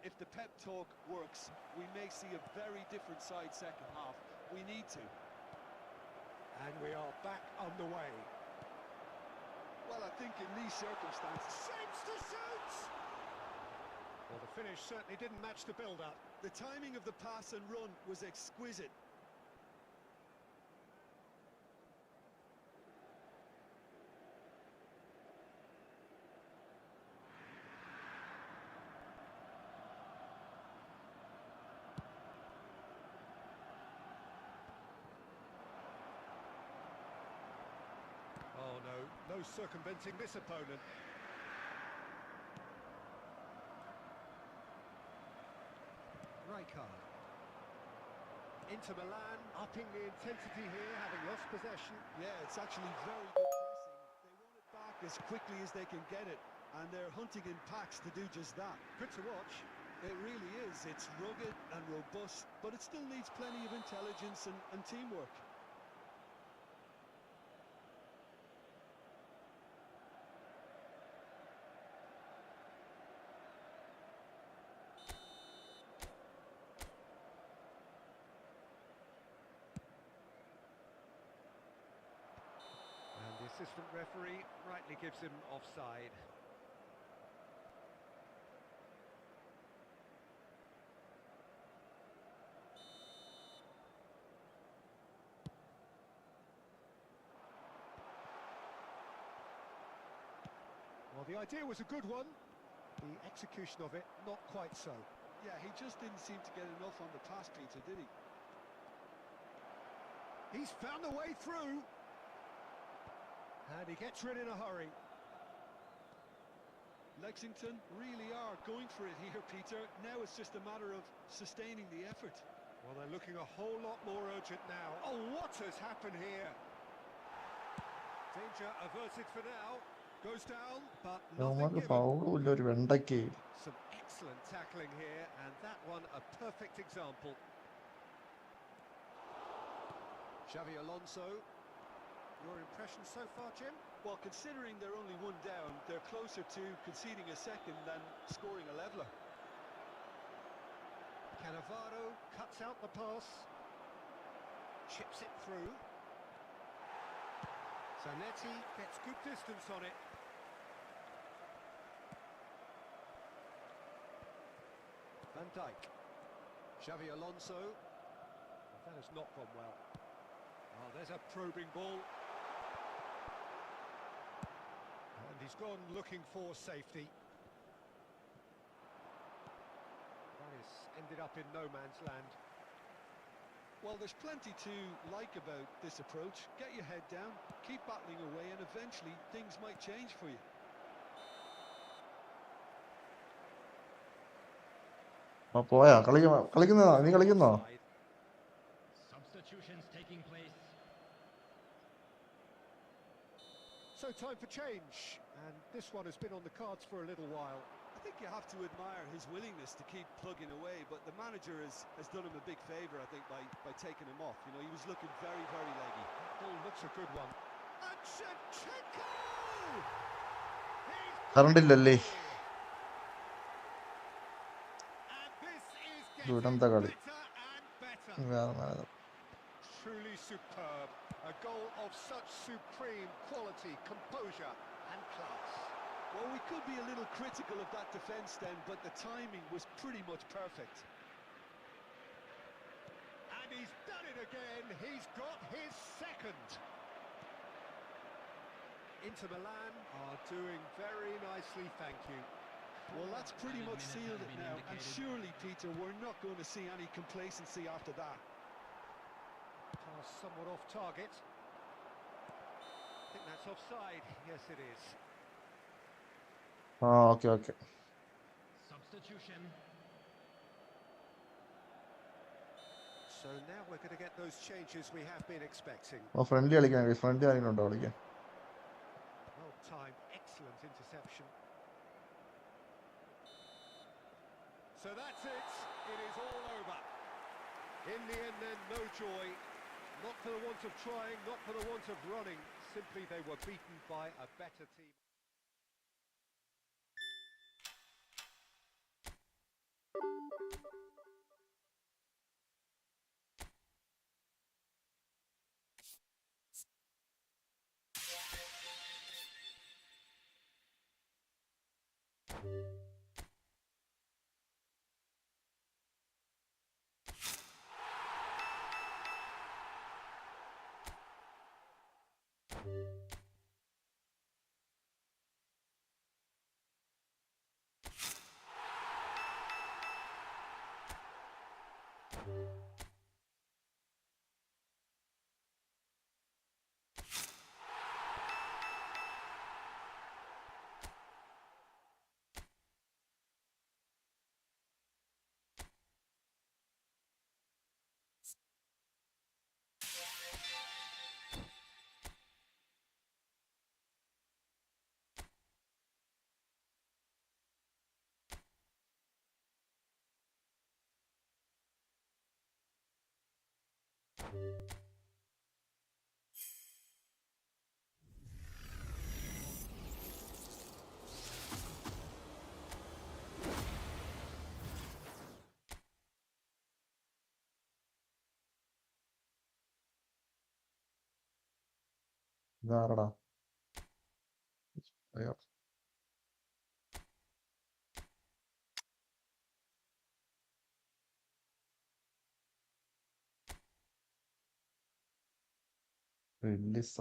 If the pep talk works, we may see a very different side second half. We need to. And we are back underway. Well, I think in these circumstances, Shapes to shoot! Well, the finish certainly didn't match the build-up. the timing of the pass and run was exquisite. Oh, no circumventing this opponent. Rijkaard. Inter Milan upping the intensity here, having lost possession. Yeah, it's actually very good pressing. They want it back as quickly as they can get it, and they're hunting in packs to do just that. Good to watch. It really is. It's rugged and robust, but it still needs plenty of intelligence and teamwork. And the assistant referee rightly gives him offside. Well, the idea was a good one. The execution of it, not quite so. Yeah, he just didn't seem to get enough on the pass, Peter, did he? He's found a way through. And he gets rid in a hurry. Lexington really are going for it here, Peter. Now it's just a matter of sustaining the effort. Well, they're looking a whole lot more urgent now. Oh, what has happened here? Danger averted for now. Goes down, but nothing അവന്മാർക്ക് given. ഫൗളും ഇല്ല ഒരു വെണ്ടയ്ക്ക്. Some excellent tackling here, and that one a perfect example. Xavi Alonso. Your impression so far, Jim? Well, considering they're only one down, they're closer to conceding a second than scoring a leveller. Cannavaro cuts out the pass. Chips it through. Zanetti gets good distance on it. Van Dijk. Xavi Alonso. That has not gone well. Oh, there's a probing ball. And he's gone looking for safety. That has ended up in no man's land. Well, there's plenty to like about this approach. Get your head down, keep battling away, and eventually things might change for you. പോയാ കളിക്കുന്നതാ നീ കളിക്കുന്നോ? Offside. Substitutions taking place. So time for change, and this one has been on the cards for a little while. I think you have to admire his willingness to keep plugging away, but the manager has done him a big favour, I think, by taking him off. You know, he was looking very, very leggy. Ball looks a good one. And Shevchenko! കറണ്ടില്ലല്ലേ? And this is ദുരന്ത കളി. better and better. Truly superb. A goal of such supreme quality, composure and class. Well, we could be a little critical of that defence then, but the timing was pretty much perfect. And he's done it again. He's got his second. Inter Milan are doing very nicely, thank you. Well, that's pretty much sealed it now, and surely, Peter, we're not going to see any complacency after that. Pass somewhat off target. I think that's offside. Yes, it is. Okay. Substitution. So now we're going to get those changes we have been expecting. Friendly കളിക്കാൻ friendly ആരെങ്കിലും ഉണ്ടോ കളിക്കാൻ? Well timed, excellent interception. So that's it. It is all over. In the end then, no joy. Not for the want of trying, not for the want of running. Simply they were beaten by a better team. ഇതാരടാ? അയ്യോ. റിലീസ.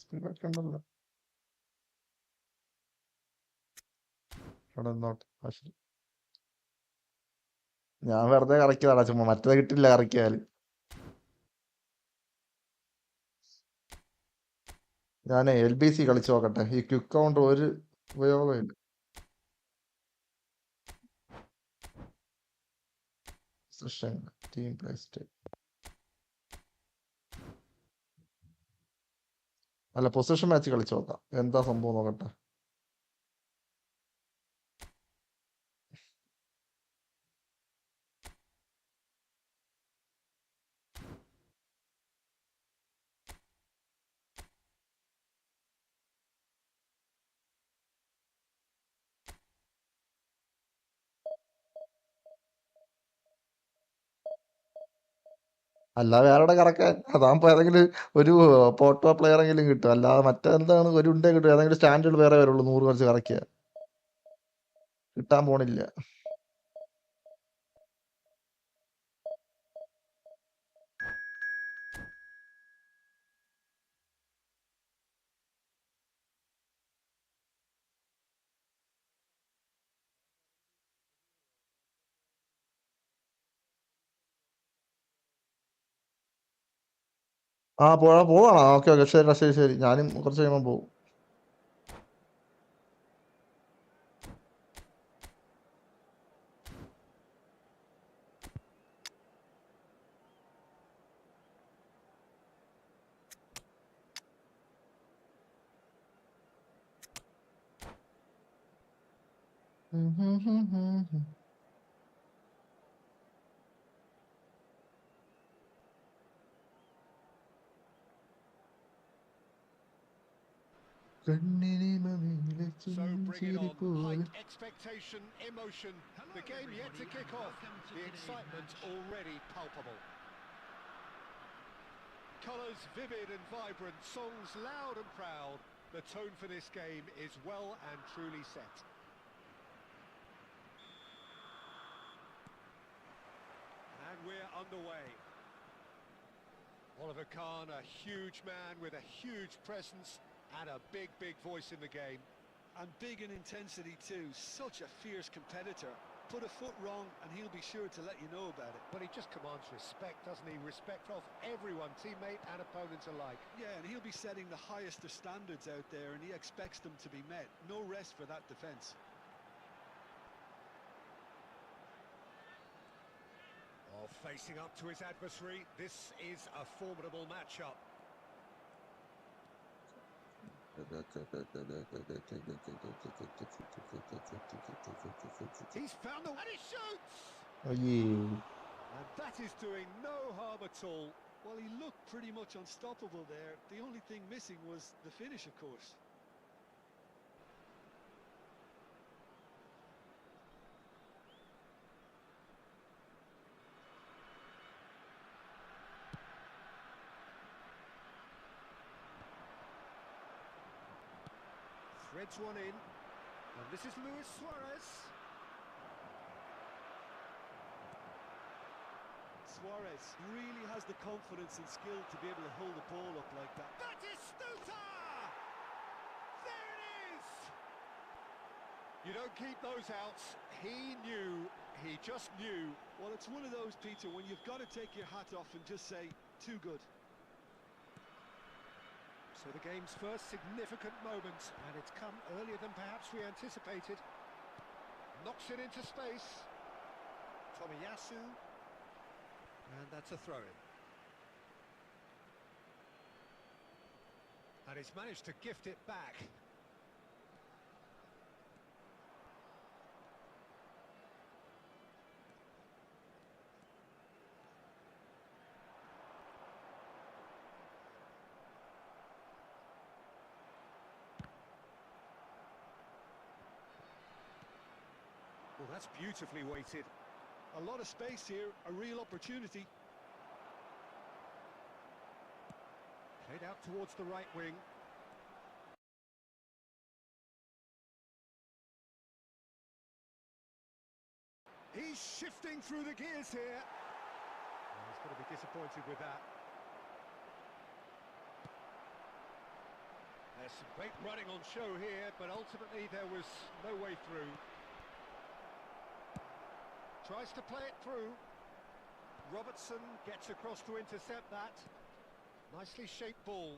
സ്പീഡൊക്കെ ഉണ്ടല്ലോ. അവിടെ നിന്നോട്ടെ. ശരി. ഞാൻ വെറുതെ കറക്കിയതാടാ, ചുമ്മാ മറ്റേത് കിട്ടില്ല കറക്കിയാല്. ഞാനേ LBC കളിച്ചു നോക്കട്ടെ. ഈ ക്വിക്ക് കൗണ്ടർ ഒരു ഉപയോഗമില്ല. ടീം പ്ലേ സ്റ്റൈൽ അല്ല, പൊസിഷൻ മാച്ച് കളിച്ചു നോക്കാം എന്താ സംഭവം നോക്കട്ടെ. അല്ല വേറെ കറക്കാൻ അതാകുമ്പോ ഏതെങ്കിലും ഒരു പോട്ടോ പ്ലെയർ എങ്കിലും കിട്ടും. അല്ലാതെ മറ്റെന്താണ് ഒരു ഉണ്ടേ കിട്ടും. ഏതെങ്കിലും സ്റ്റാൻഡേർഡ് വേറെ വരുള്ളൂ 100 കുറച്ച് കറക്കിയ കിട്ടാൻ പോണില്ല. ആ പോവാണോ? ഓക്കെ ഓക്കെ, ശരി ശരി ശരി, ഞാനും കുറച്ച് കഴിയുമ്പോൾ പോകും. So bring it on. Height, expectation, emotion. The game yet to kick off. The excitement already palpable. Colours vivid and vibrant, songs loud and proud. The tone for this game is well and truly set. And we're underway. Oliver Kahn, a huge man with a huge presence and a big voice in the game. And big in intensity too, such a fierce competitor. Put a foot wrong and he'll be sure to let you know about it. But he just commands respect, doesn't he? Respect of everyone, teammate and opponent alike. Yeah, and he'll be setting the highest of standards out there and he expects them to be met. No rest for that defence. Oh, facing up to his adversary, this is a formidable matchup. He's found the... and he shoots! And that is doing no harm at all. Well, he looked pretty much unstoppable there. The only thing missing was the finish, of course. Threads one in. And this is Luis Suarez. Suarez really has the confidence and skill to be able to hold the ball up like that. That is Stuta! There it is! You don't keep those outs. He knew, he just knew. Well, it's one of those, Peter, when you've got to take your hat off and just say, too good. So the game's first significant moment, and it's come earlier than perhaps we anticipated. Knocks it into space. Tomiyasu. And that's a throw-in. And he's managed to gift it back. Well, that's beautifully weighted. A lot of space here, a real opportunity. Played out towards the right wing. He's shifting through the gears here. Well, he's going to be disappointed with that. There's some great running on show here, but ultimately there was no way through. Tries to play it through. Robertson gets across to intercept that. Nicely shaped ball.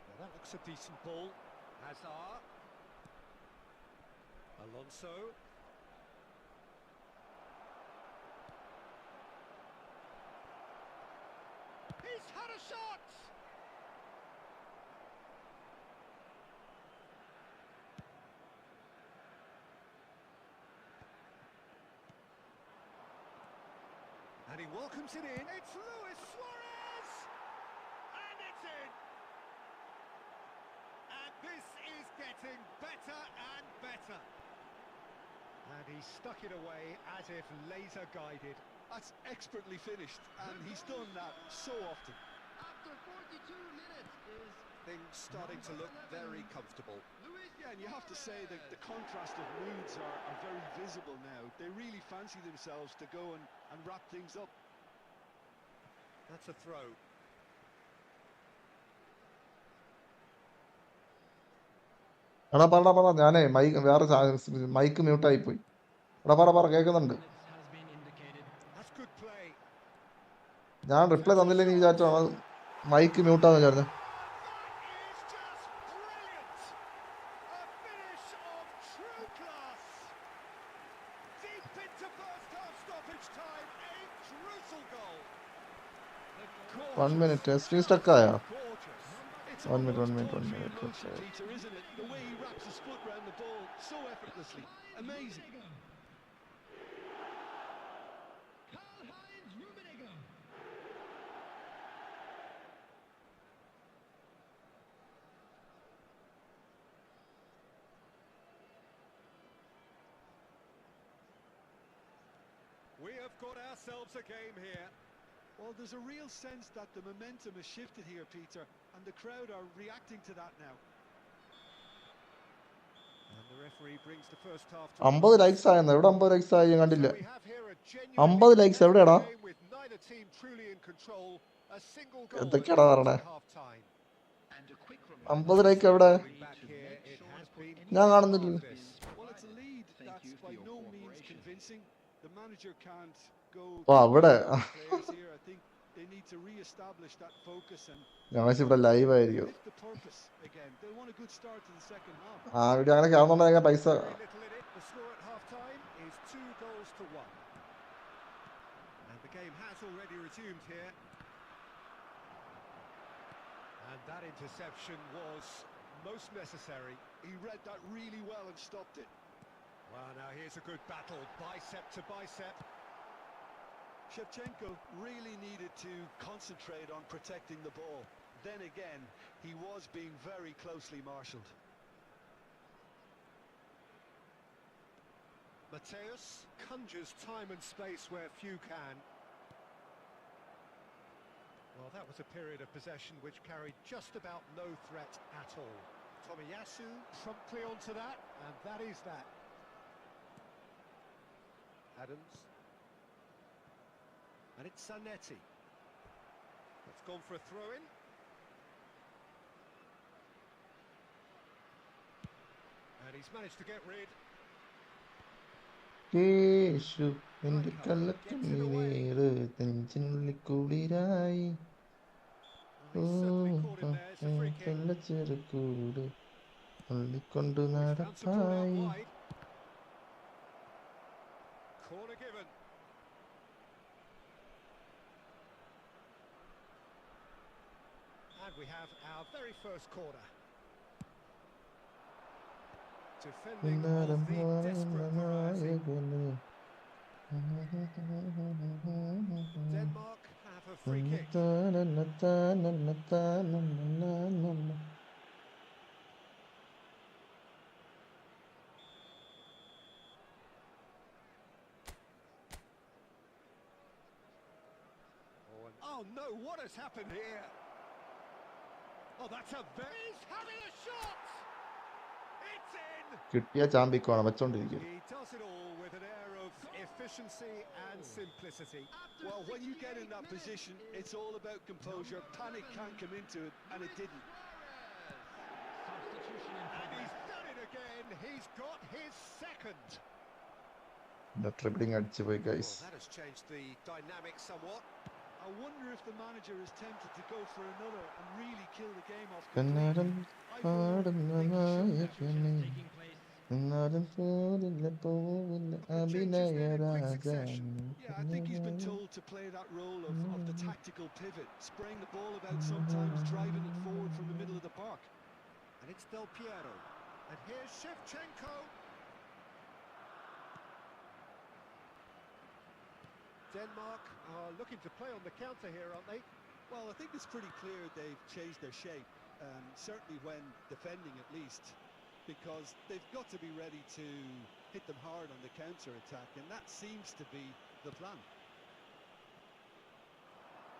Now that looks a decent ball. Hazard. Alonso. He's had a shot! And he welcomes it in. It's Luis Suarez! And it's in! And this is getting better and better. And he stuck it away as if laser guided. That's expertly finished, and he's done that so often. After 42 minutes is Things starting to look very comfortable. Yeah, and you have to say that the contrast of moods are very visible now. They really fancy themselves to go and wrap things up. That's a throw. എടാ പറടാ ഞാനേ mic വേറെ mic മ്യൂട്ടായി പോയി. പറ കേൾക്കുന്നുണ്ട്. has been indicated. That's good play. ഞാൻ reply തന്നില്ല നീ വിചാരിച്ചാണ് മൈക്ക് മ്യൂട്ടാന്ന് വിചാരിച്ചു. That is just brilliant. A finish of true class. Deep into first half stoppage time, a crucial goal. 1 minute. Screen stuck ആയോ? Gorgeous. It's 1 minute. almost poetry in motion, Peter, isn't it? The way he wraps his foot round the ball so effortlessly. Amazing. Karl-Heinz Rummenigge. We have got ourselves a game here. Well, there's a real sense that the momentum has shifted here, Peter, and the crowd are reacting to that now. And the referee brings the first half to 50 likes ആയെന്ന്. എവിടെ 50 likes ആയി ഞാൻ കണ്ടില്ല. So we have here a 50 genuinely likes എവിടെയാടാ? game with neither team truly in control. A single goal എന്തൊക്കെയാടാ പറഞ്ഞേ? at half time. 50 like എവിടെ? Back here, it has been ഞാൻ കാണുന്നില്ല. Well, it's a lead that's by no means convincing. The manager can't go അവിടെ players here. I think they need to re-establish that focus and ഞാൻ ഇവിടെ live ആയിരിക്കും. lift the purpose again. They want a good start to the second half. ആ video അങ്ങനെ കാണുന്നുണ്ടെങ്കിൽ പൈസ Very little in it. The score at half time is 2-1. And the game has already resumed here. And that interception was most necessary. He read that really well and stopped it. Well, now here's a good battle, bicep to bicep. Shevchenko really needed to concentrate on protecting the ball. Then again, he was being very closely marshalled. Mateus conjures time and space where few can. Well, that was a period of possession which carried just about no threat at all. Tomiyasu promptly onto that, and that is that. Adams. And it's Zanetti. It's gone for a throw-in. And he's managed to get rid. യേശു എൻ്റെ കള്ളക്കണ്ണീര് നെഞ്ചിനുള്ളിൽ കുളിരായി. He's certainly caught him there. It's a free kick. ചെറുക്കൂട് ഉള്ളിക്കൊണ്ട് He's found support out നടപ്പായി. wide. Corner given. And we have our very first corner. Defending of the desperate variety. Denmark have a free kick. Oh no, what has happened here? Oh, that's a very... He's having a shot! It's in! കിട്ടിയ ചാമ്പിക്കോണം വെച്ചോണ്ടിരിക്കും. He does it all with an air of efficiency and simplicity. Well, when you get in that position, it's all about composure. Panic can't come into it, and it didn't. Substitution in And progress. he's done it again. He's got his second. ട്രിപ്പിളിങ് അടിച്ചു പോയി Well, guys. that has changed the dynamic somewhat. I wonder if the manager is tempted to go for another and really kill the game off കന്നഡം completely. പാടുന്ന നായകനെ Taking place. എന്നാലും പോരില്ല പോവില്ല അഭിനയ രാജാൻ. Yeah, I think he's been told to play that role of the tactical pivot, spraying the ball about, sometimes driving it forward from the middle of the park. And it's Del Piero. And here's Shevchenko. Denmark are looking to play on the counter here, aren't they? Well, I think it's pretty clear they've changed their shape, certainly when defending at least, because they've got to be ready to hit them hard on the counter-attack, and that seems to be the plan.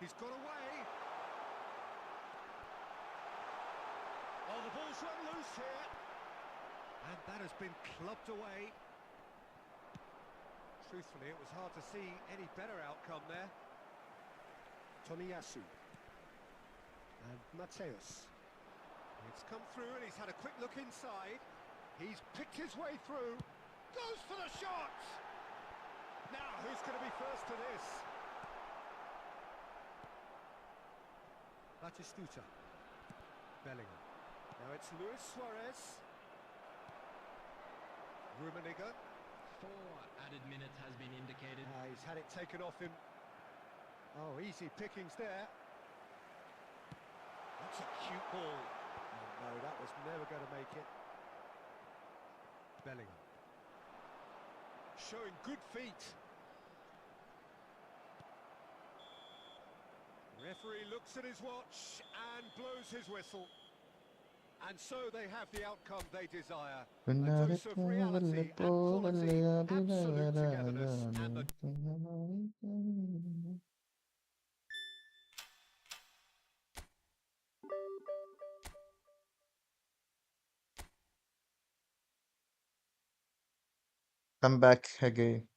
He's got away. Oh, the ball's run loose here. And that has been clubbed away. Truthfully, it was hard to see any better outcome there. Tomiyasu. And Mateus. It's come through and he's had a quick look inside. He's picked his way through. Goes for the shot! Now, who's going to be first to this? Batistuta. Bellingham. Now it's Luis Suarez. Rummenigge. 4 added minutes has been indicated. He's had it taken off him. Oh, easy pickings there. That's a cute ball. Oh, no, that was never going to make it. Bellingham. Showing good feet. Referee looks at his watch and blows his whistle. And so they have the outcome they desire. A dose of reality and quality, absolute togetherness, and the Come back again.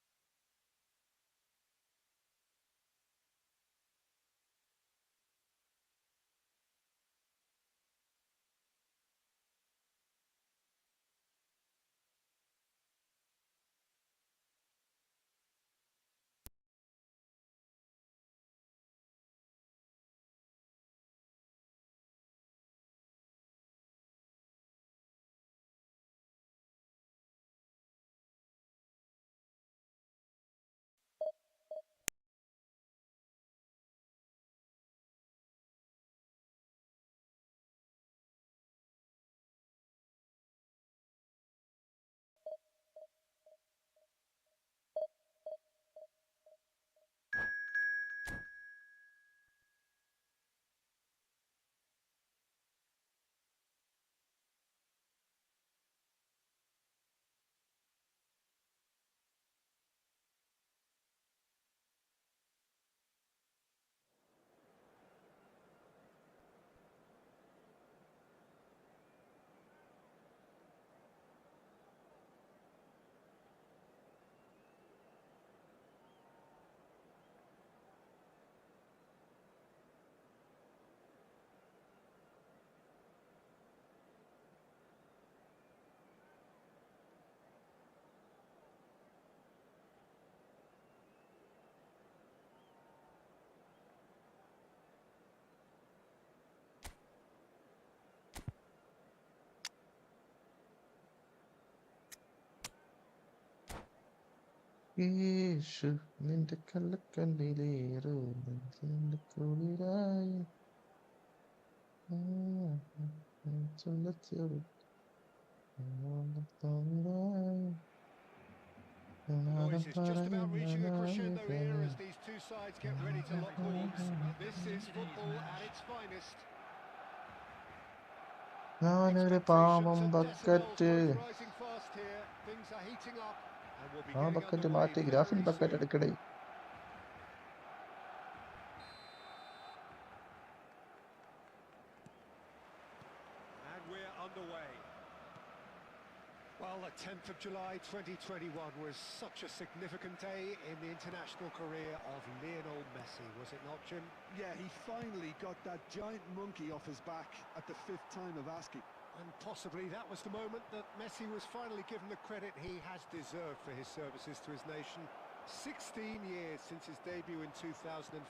യേശു നിന്റെ കള്ളക്കണ്ണിലേറോ നെഞ്ചിന്റെ കുളിരായി ചൊല്ലച്ചോടി the noise is just about reaching a crescendo here as these two sides get ready to lock horns. This is football at its finest. ഞാനൊരു Expectations പാവം and decibels bucket both rising fast here. Things are heating up and we'll be ആ getting bucket underway മാറ്റി graphene very bucket soon. എടുക്കടേ. And we're underway. Well, the 10th of July 2021 was such a significant day in the international career of Lionel Messi, was it not, Jim? Yeah, he finally got that giant monkey off his back at the 5th time of asking. And possibly that was the moment that Messi was finally given the credit he has deserved for his services to his nation. 16 years since his debut in 2005,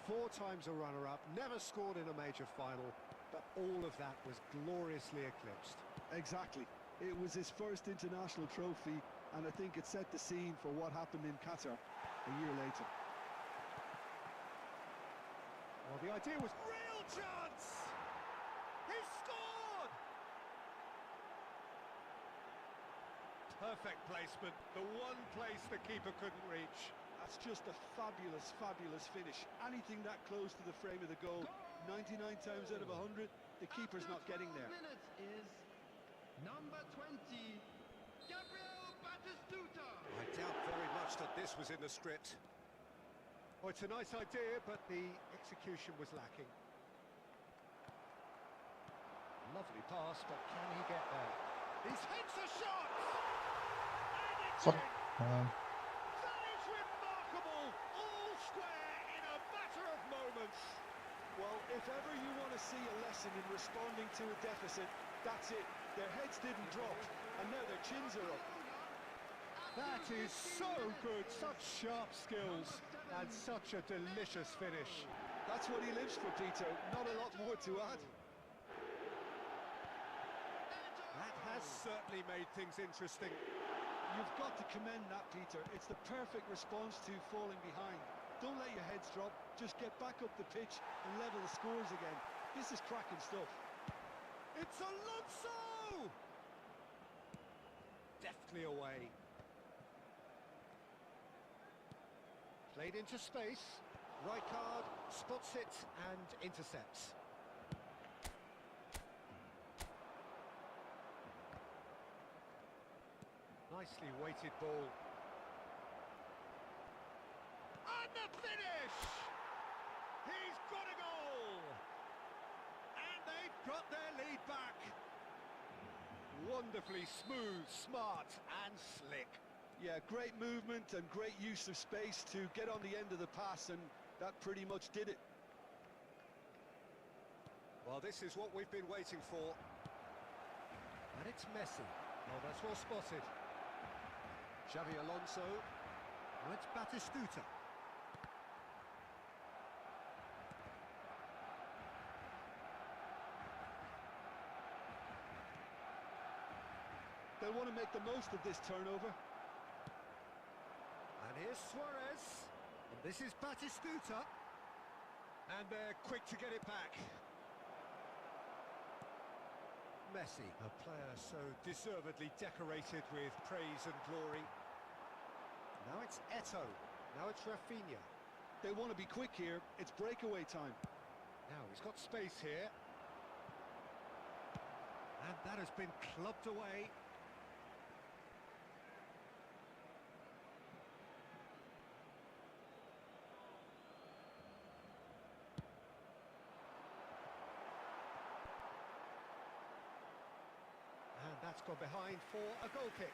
4 times a runner-up, never scored in a major final, but all of that was gloriously eclipsed. Exactly. It was his first international trophy, and I think it set the scene for what happened in Qatar a year later. Well, the idea was real chance! He scored! Perfect placement, the one place the keeper couldn't reach. That's just a fabulous, fabulous finish. Anything that close to the frame of the goal, 99 times out of 100, the keeper's not getting there. Minutes is number 20, Gabriel Batistuta. I doubt very much that this was in the script. Oh, it's a nice idea, but the execution was lacking. Lovely pass, but can he get there? He's hits a shot! And it's Fuck, in! man. That is remarkable! All square in a matter of moments. Well, if ever you want to see a lesson in responding to a deficit, that's it. Their heads didn't drop, and now their chins are up. That is so good, such sharp skills and such a delicious finish. That's what he lives for, Peter. Not a lot more to add. That has certainly made things interesting. You've got to commend that, Peter. It's the perfect response to falling behind. Don't let your heads drop. Just get back up the pitch and level the scores again. This is cracking stuff. It's Alonso! Deftly away. Played into space. Rijkaard spots it and intercepts. Nicely weighted ball. And the finish! He's got a goal! And they've got their lead back. Wonderfully smooth, smart and slick. Yeah, great movement and great use of space to get on the end of the pass, and that pretty much did it. Well, this is what we've been waiting for. And it's Messi. Oh, that's well spotted. Xavi Alonso. Oh, it's Batistuta. They'll want to make the most of this turnover. And here's Suarez. And this is Batistuta. And they're quick to get it back. Messi, a player so deservedly decorated with praise and glory. Now it's Eto'o. Now it's Rafinha. They want to be quick here. It's breakaway time. Now he's got space here. And that has been clubbed away. And that's gone behind for a goal kick.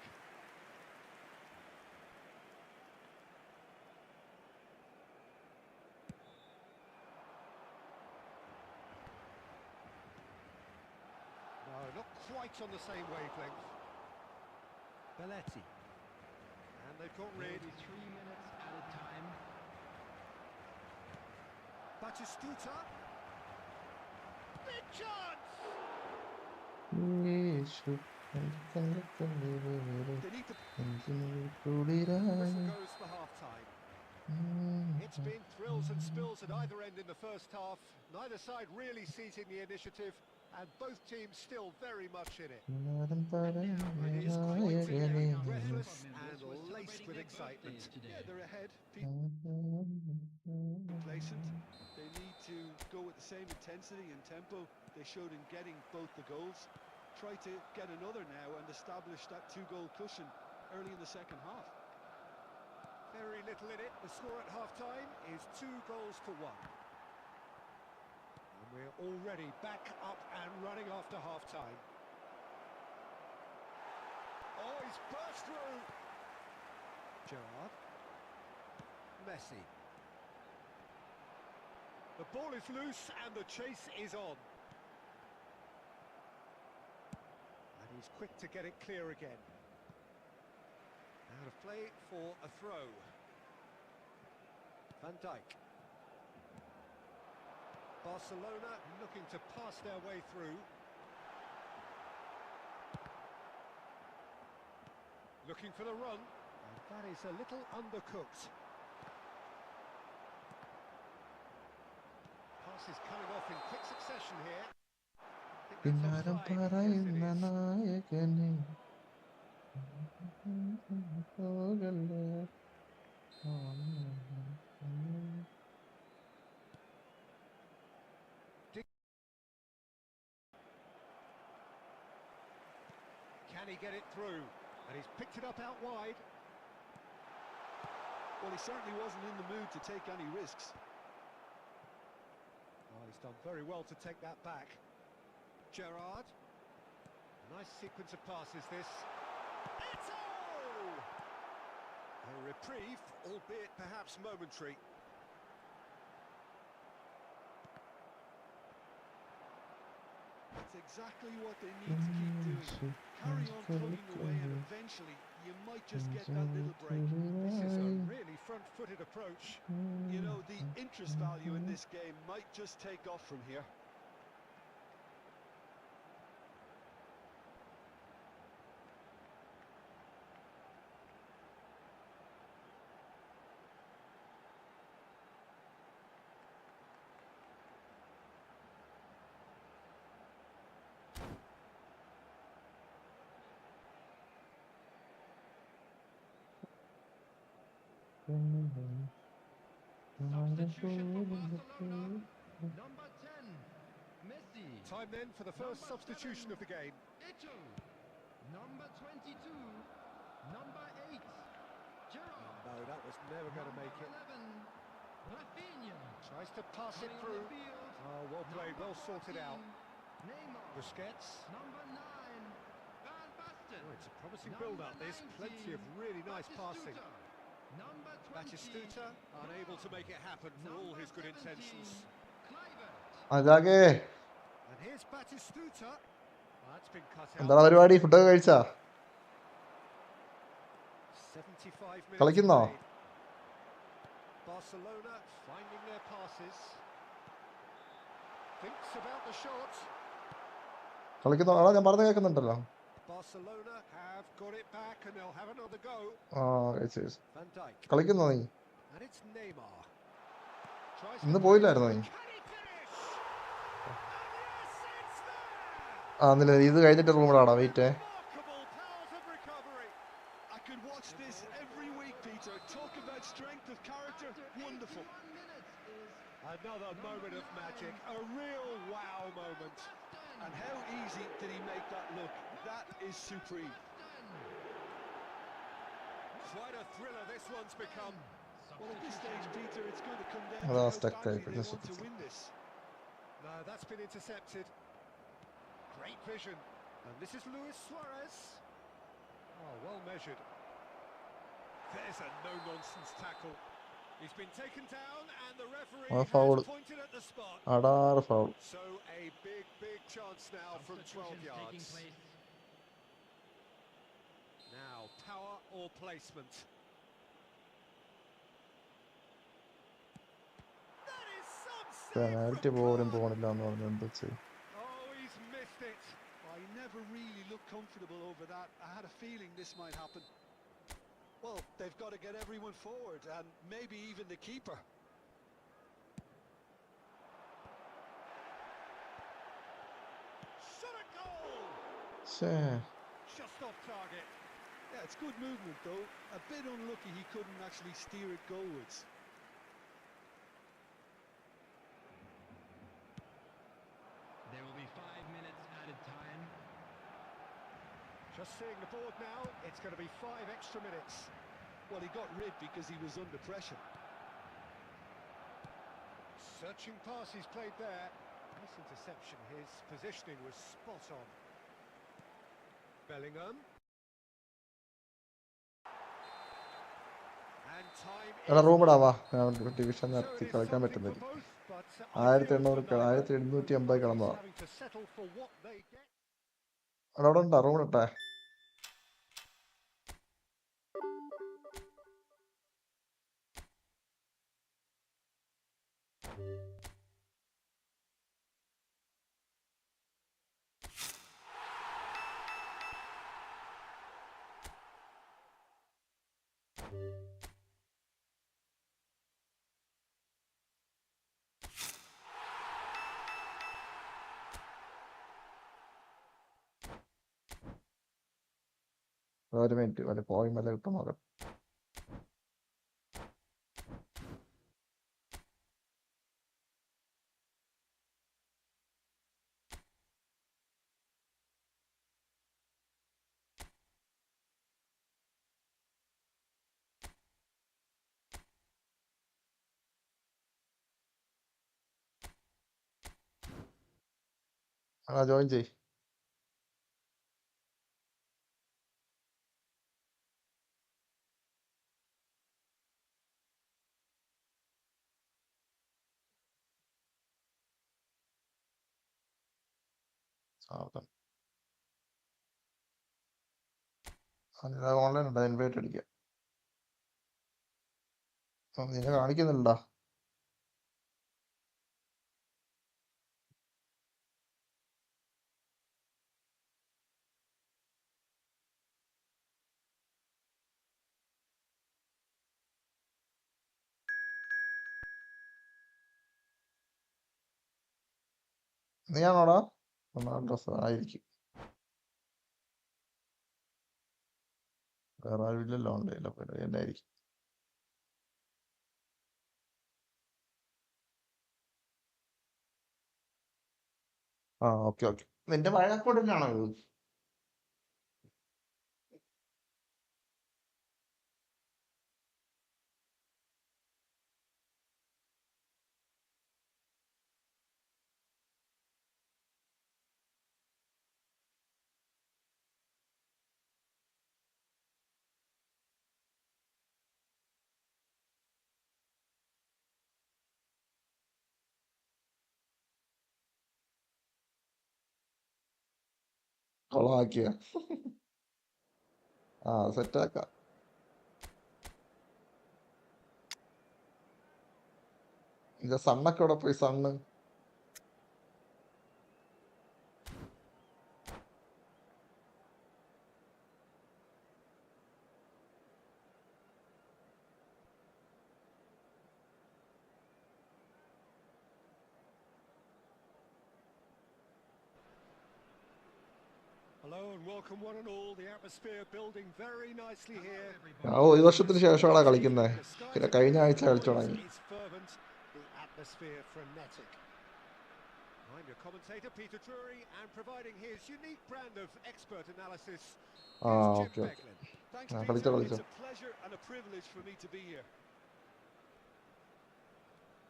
No, not quite on the same wavelength. Belletti. And they've got rid. Maybe 3 minutes at a time. Batistuta. Big chance! They need to... Whistle goes for half-time. It's been thrills and spills at either end in the first half. Neither side really seizing the initiative, and both teams still very much in it. It is quite clearly breathless and laced with excitement. Yeah, they're ahead. Complacent. They need to go with the same intensity and tempo they showed in getting both the goals. Try to get another now and establish that two-goal cushion early in the second half. Very little in it. The score at half-time is 2-1. And we're already back up and running after half-time. Oh, he's burst through! Gerrard. Messi. The ball is loose and the chase is on. And he's quick to get it clear again. Out of play for a throw. Van Dijk. Barcelona looking to pass their way through. Looking for the run. And that is a little undercooked. Pass is coming off in quick succession here. I think that's offside. Yes, it is. Can he get it through? And he's picked it up out wide. Well, he certainly wasn't in the mood to take any risks. Oh, he's done very well to take that back. Gerrard. A nice sequence of passes, this. Eto'o! A reprieve, albeit perhaps momentary. That's exactly what they need to keep doing. Carry on plugging away, and eventually you might just get that little break. This is a really front-footed approach. You know, the interest value in this game might just take off from here. Substitution for Barcelona. Number 10, Messi. Time then for the first substitution of the game. Ito. Number 22, number 8, Gerrard. No, that was never going to make it. 11, Rafinha. Tries to pass it Coming on through. the field. Oh, well played, well sorted out. 19, Neymar. Busquets. Number 9, Van Basten. Oh, it's a promising Number build-up. There's plenty of 19, really nice passing. Batistuta. Number 20, Batistuta unable to make it happen for all his good number 17, intentions. Kluivert. അതാകെ And here's Batistuta. That's been cut എന്താണ് out. പരിപാടി? ഫുഡൊക്കെ കഴിച്ചാ? 75 minutes കളിക്കുന്നോ? played. Barcelona finding their passes. Thinks about the shot. കളിക്കുന്നോ? എടാ ഞാൻ പറഞ്ഞ കേൾക്കുന്നുണ്ടല്ലോ. Barcelona have got it back and they'll have another go. ആ കഴിച്ചു കഴിച്ചു. Van Dijk. കളിക്കുന്നോ നീ? And it's Neymar. Tries ഇന്ന് to പോയില്ലായിരുന്നോ നീ? Can he finish? And yes, it's there! ആ നില ഇത് കഴിഞ്ഞിട്ട് റൂമിലാണോ? Wait. Remarkable powers of recovery. I could watch this every week, Peter. Talk about strength of character. Wonderful. 1 minute is Another moment of magic. A real wow moment. And how easy did he make that look? That is supreme. Quite a thriller this one's become. Well, at this stage, Peter, it's going to come down Oh, to that how was stuck badly there, they just want to a- win this. No, that's been intercepted. Great vision. And this is Luis Suarez. Oh, well measured. There's a no-nonsense tackle. He's been taken down and the referee foul. has pointed at the spot. അടാറ് foul. So a big chance now from 12 substitutions taking yards. place. Now, power or placement? That is some save penalty from പോലും Prague. പോകണില്ല എന്ന് പറഞ്ഞു. എന്താ ചെയ്യും? Oh, he's missed it. I never really looked comfortable over that. I had a feeling this might happen. Well, they've got to get everyone forward, and maybe even the keeper. Shot a goal. ശ്ശേ. Just off target. Yeah, it's good movement, though. A bit unlucky he couldn't actually steer it goalwards. There will be 5 minutes added time. Just seeing the board now, it's going to be 5 extra minutes. Well, he got rid because he was under pressure. Searching pass he's played there. Nice interception. His positioning was spot on. Bellingham. And time എടാ is റൂമിടാവാ. up. ഞാൻ division So നിർത്തി it is കളിക്കാൻ something പറ്റുന്നില്ല. for both, but, 1800 ideal for neither. 1880 കിളമ്പോ. Having to settle for what they get. എടാ അവിടെ ഉണ്ടോ? റൂമിലിട്ടെ. ഒരു minute വല്ല പോയി മല കിട്ടും നോക്കാം. ജോയിൻ ചെയ്. സാവധാനം. ഓൺലൈൻ ഉണ്ടോ? ഇൻവൈറ്റ് അടിക്കാം. നിന്നെ കാണിക്കുന്നില്ലടാ. നീയാണോടാ? ഡ്രസ് ആയിരിക്കും. വേറെ ആരും ഇല്ലല്ലോ ഓൺലൈനിൽ. അപ്പോൾ എന്നെ ആയിരിക്കും. ഓക്കെ. നിന്റെ പഴയ അക്കൗണ്ട് തന്നെയാണോ ഇത്? കൊളമാക്കിയ സെറ്റാക്കാം. നിന്റെ സണ്ണൊക്കെ ഇവിടെ പോയി. Sun Hello and welcome one and all. The atmosphere building very nicely here. ഒരു വർഷത്തിന് ശേഷമാണ് കളിക്കുന്നത്. പിന്നെ കഴിഞ്ഞ ആഴ്ച കളിച്ചു തുടങ്ങി. Is fervent, the atmosphere frenetic. I'm your commentator Peter Drury, and providing his unique brand of expert analysis is Jim Okay. Beglin. Thanks, കളിച്ചോ. Peter. It's a pleasure and a privilege for me to be here.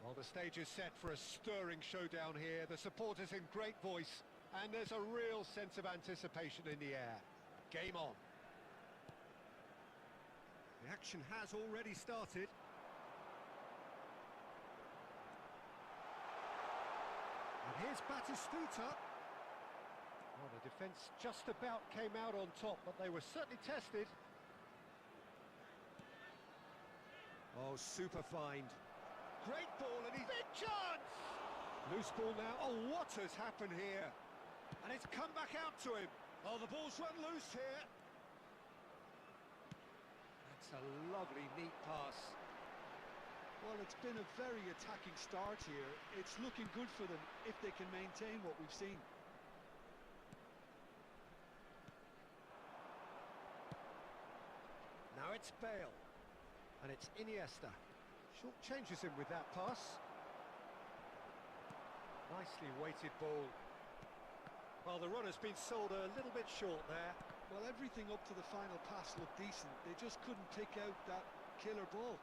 Well, the stage is set for a stirring showdown here. The supporters in great voice, and there's a real sense of anticipation in the air. Game on. The action has already started. And here's Batistuta. Well, the defence just about came out on top, but they were certainly tested. Oh, super find. Great ball, and he's in chance! Loose ball now. Oh, what has happened here? And it's come back out to him. Oh, the ball's run loose here. That's a lovely, neat pass. Well, it's been a very attacking start here. It's looking good for them if they can maintain what we've seen. Now it's Bale. And it's Iniesta. Short changes him with that pass. Nicely weighted ball. Well, the run has been sold a little bit short there. Well, everything up to the final pass looked decent. They just couldn't pick out that killer ball.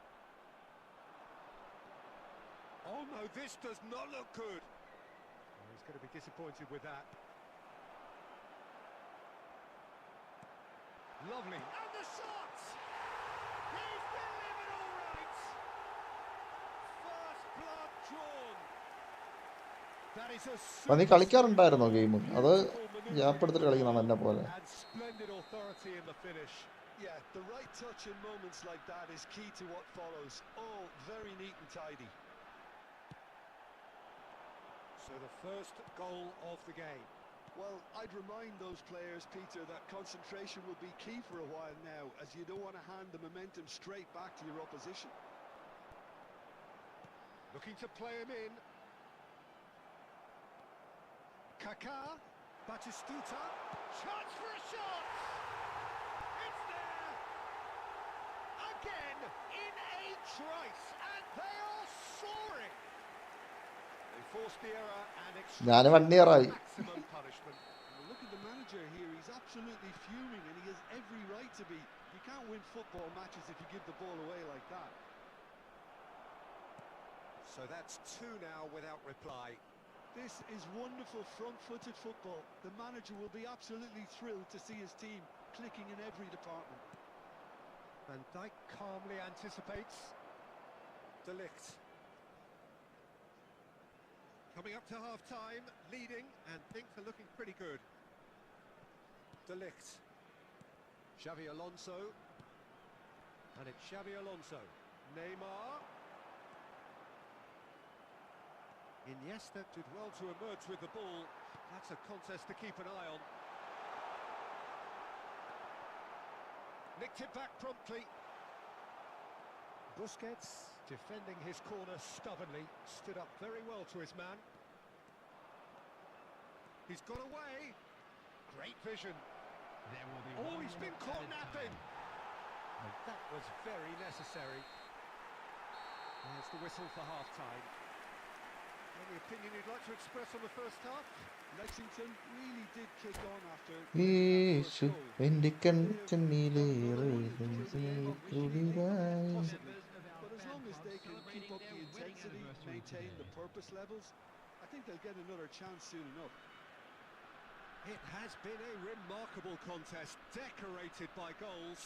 Oh no, this does not look good. Oh, he's going to be disappointed with that. Lovely. And the shot! He's delivered all right! First blood drawn. That is a നീ കളിക്കാറുണ്ടായിരുന്നോ game? അത് gap എടുത്തിട്ട് കളിക്കുന്നതാണ് എന്നെ പോലെ. and splendid authority in the finish. Yeah, the right touch in moments like that is key to what follows. All very neat and tidy. So the first goal of the game. Well, I'd remind those players, Peter, that concentration will be key for a while now, as you don't want to hand the momentum straight back to your opposition. Looking to play him in. Kaká, Batistuta, chance for a shot! It's there! Again, in a trice, and they are soaring! They forced the error and ഞാൻ 1 year ആയി. maximum punishment. Well, look at the manager here, he's absolutely fuming, and he has every right to be. You can't win football matches if you give the ball away like that. So that's 2 now without reply. This is wonderful front-footed football. The manager will be absolutely thrilled to see his team clicking in every department. Van Dijk calmly anticipates. De Ligt. Coming up to half-time, leading, and things are looking pretty good. De Ligt. Xavi Alonso. And it's Xavi Alonso. Neymar. Iniesta did well to emerge with the ball. That's a contest to keep an eye on. Nicked it back promptly. Busquets, defending his corner stubbornly, stood up very well to his man. He's got away. Great vision. There will be Oh, one he's been minute caught added napping. time. And that was very necessary. There's the whistle for half-time. Any opinion you'd like to express on the first half? Lexington really did kick on after യേശു എൻ്റെ കൺചെന്നിലേറെ കുളിരായി. But as long as they can keep up the intensity, maintain the purpose levels, I think they'll get another chance soon enough. It has been a remarkable contest, decorated by goals,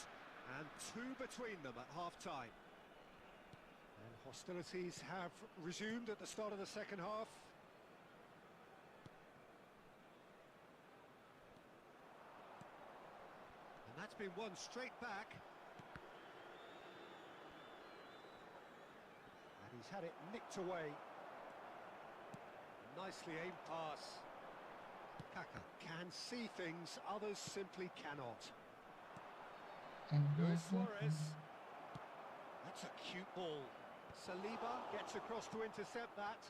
and two between them at half-time. And hostilities have resumed at the start of the second half. And that's been won straight back. And he's had it nicked away. Nicely aimed pass. Kaka can see things others simply cannot. Luis Suarez. That's a cute ball. Saliba gets across to intercept that.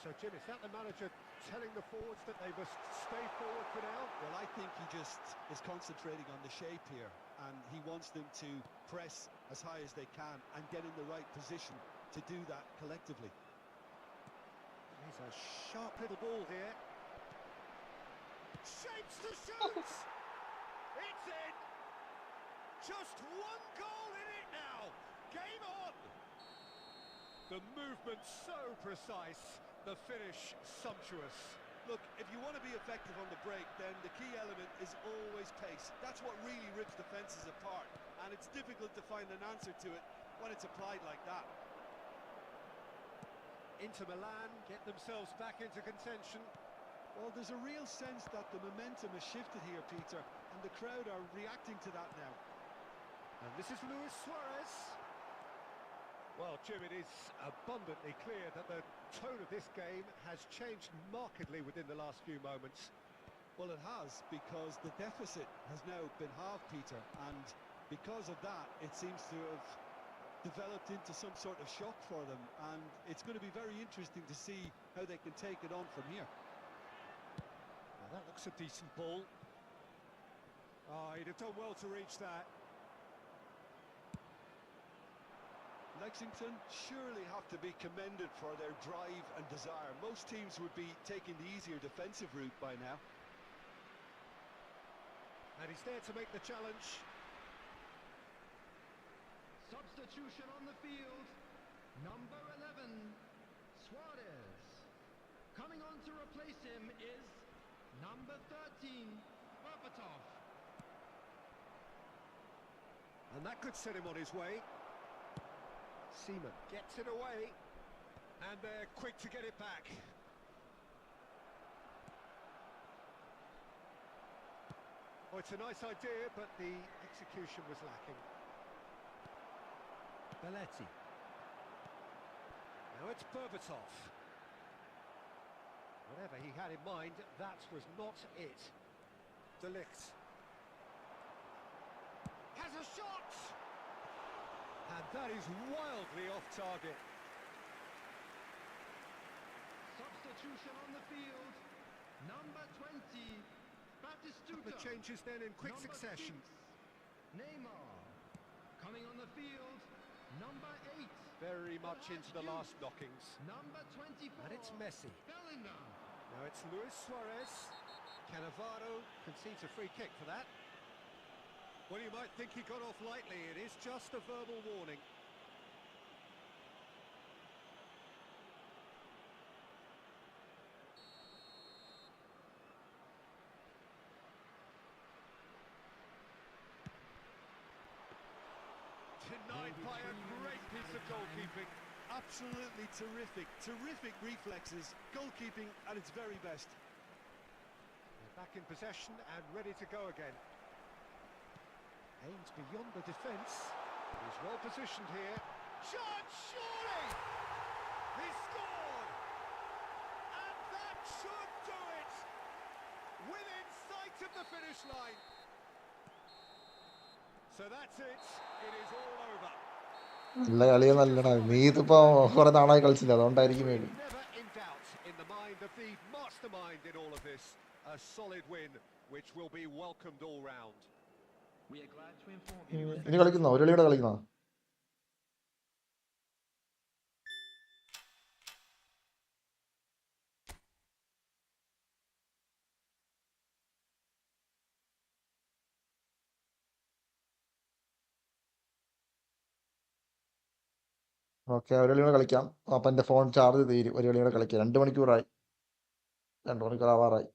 So, Jim, is that the manager telling the forwards that they must stay forward for now? Well, I think he just is concentrating on the shape here, and he wants them to press as high as they can and get in the right position to do that collectively. Here's a sharp little ball here. Shapes to shoot! It's in! Just one goal in it now! Game on! The movement so precise, the finish sumptuous. Look, if you want to be effective on the break, then the key element is always pace. That's what really rips defences apart, and it's difficult to find an answer to it when it's applied like that. Inter Milan get themselves back into contention. Well, there's a real sense that the momentum has shifted here, Peter, and the crowd are reacting to that now. And this is Luis Suarez. Well, Jim, it is abundantly clear that the tone of this game has changed markedly within the last few moments. Well, it has, because the deficit has now been halved, Peter, and because of that, it seems to have developed into some sort of shock for them, and it's going to be very interesting to see how they can take it on from here. Well, that looks a decent ball. Oh, he'd have done well to reach that. Lexington surely have to be commended for their drive and desire. Most teams would be taking the easier defensive route by now. And he's there to make the challenge. Substitution on the field. Number 11, Suarez. Coming on to replace him is number 13, Berbatov. And that could set him on his way. Seaman gets it away. And they're quick to get it back. Oh, it's a nice idea, but the execution was lacking. Belletti. Now it's Berbatov. Whatever he had in mind, that was not it. De Ligt. Has a shot! And that is wildly off target. Substitution on the field. Number 20, Batistuta. The changes then in quick Number succession. 6, Neymar. Coming on the field, number 8. Very much into the last knockings. Number 24. And it's Messi. Bellingham. Now it's Luis Suarez. Cannavaro concedes a free kick for that. Well, you might think he got off lightly. It is just a verbal warning. Denied by a great piece of goalkeeping. Absolutely terrific, terrific reflexes, goalkeeping at its very best. Back in possession and ready to go again. Aims beyond the defence. He's well positioned here. Shot, surely! He scored! And that should do it! Within sight of the finish line. So that's it. It is all over. നല്ല കളിയൊന്നല്ലടാ. നീ ഇതിപ്പോ കുറെ നാളായി കളിച്ചില്ല, അതുകൊണ്ടായിരിക്കും maybe. Never in doubt in the mind of the mastermind in all of this. A solid win, which will be welcomed all round. We are glad to inform you ഇനി കളിക്കുന്നോ? ഒരു കളിയുടെ കളിക്കുന്നോ? Okay, ഒരു കളിയുടെ കളിക്കാം. അപ്പം എൻ്റെ ഫോൺ ചാർജ് തീരും. ഒരു കളിയുടെ കളിക്കാം. 2 മണിക്കൂറായി. 2 മണിക്കൂർ ആവാറായി.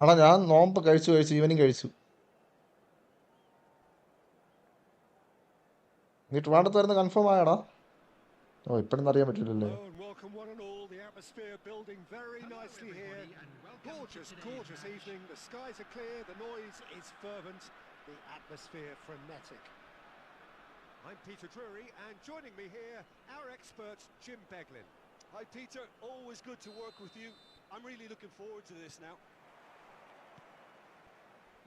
ആടാ, ഞാൻ നോമ്പ് കഴിച്ചു. ഈവനിങ് കഴിച്ചു. നീ ട്രിവാൻഡ്രത്ത് വരുന്ന കൺഫേം ആയടാ? ഓ, ഇപ്പോഴൊന്നും അറിയാൻ പറ്റില്ലല്ലേ. Hello and welcome one and all. The atmosphere building very nicely here. Gorgeous, gorgeous evening. The skies are clear, the noise is fervent, the atmosphere frenetic. I'm Peter Drury, and joining me here, our expert Jim Beglin. Hi Peter, always good to work with you. I'm really looking forward to this now.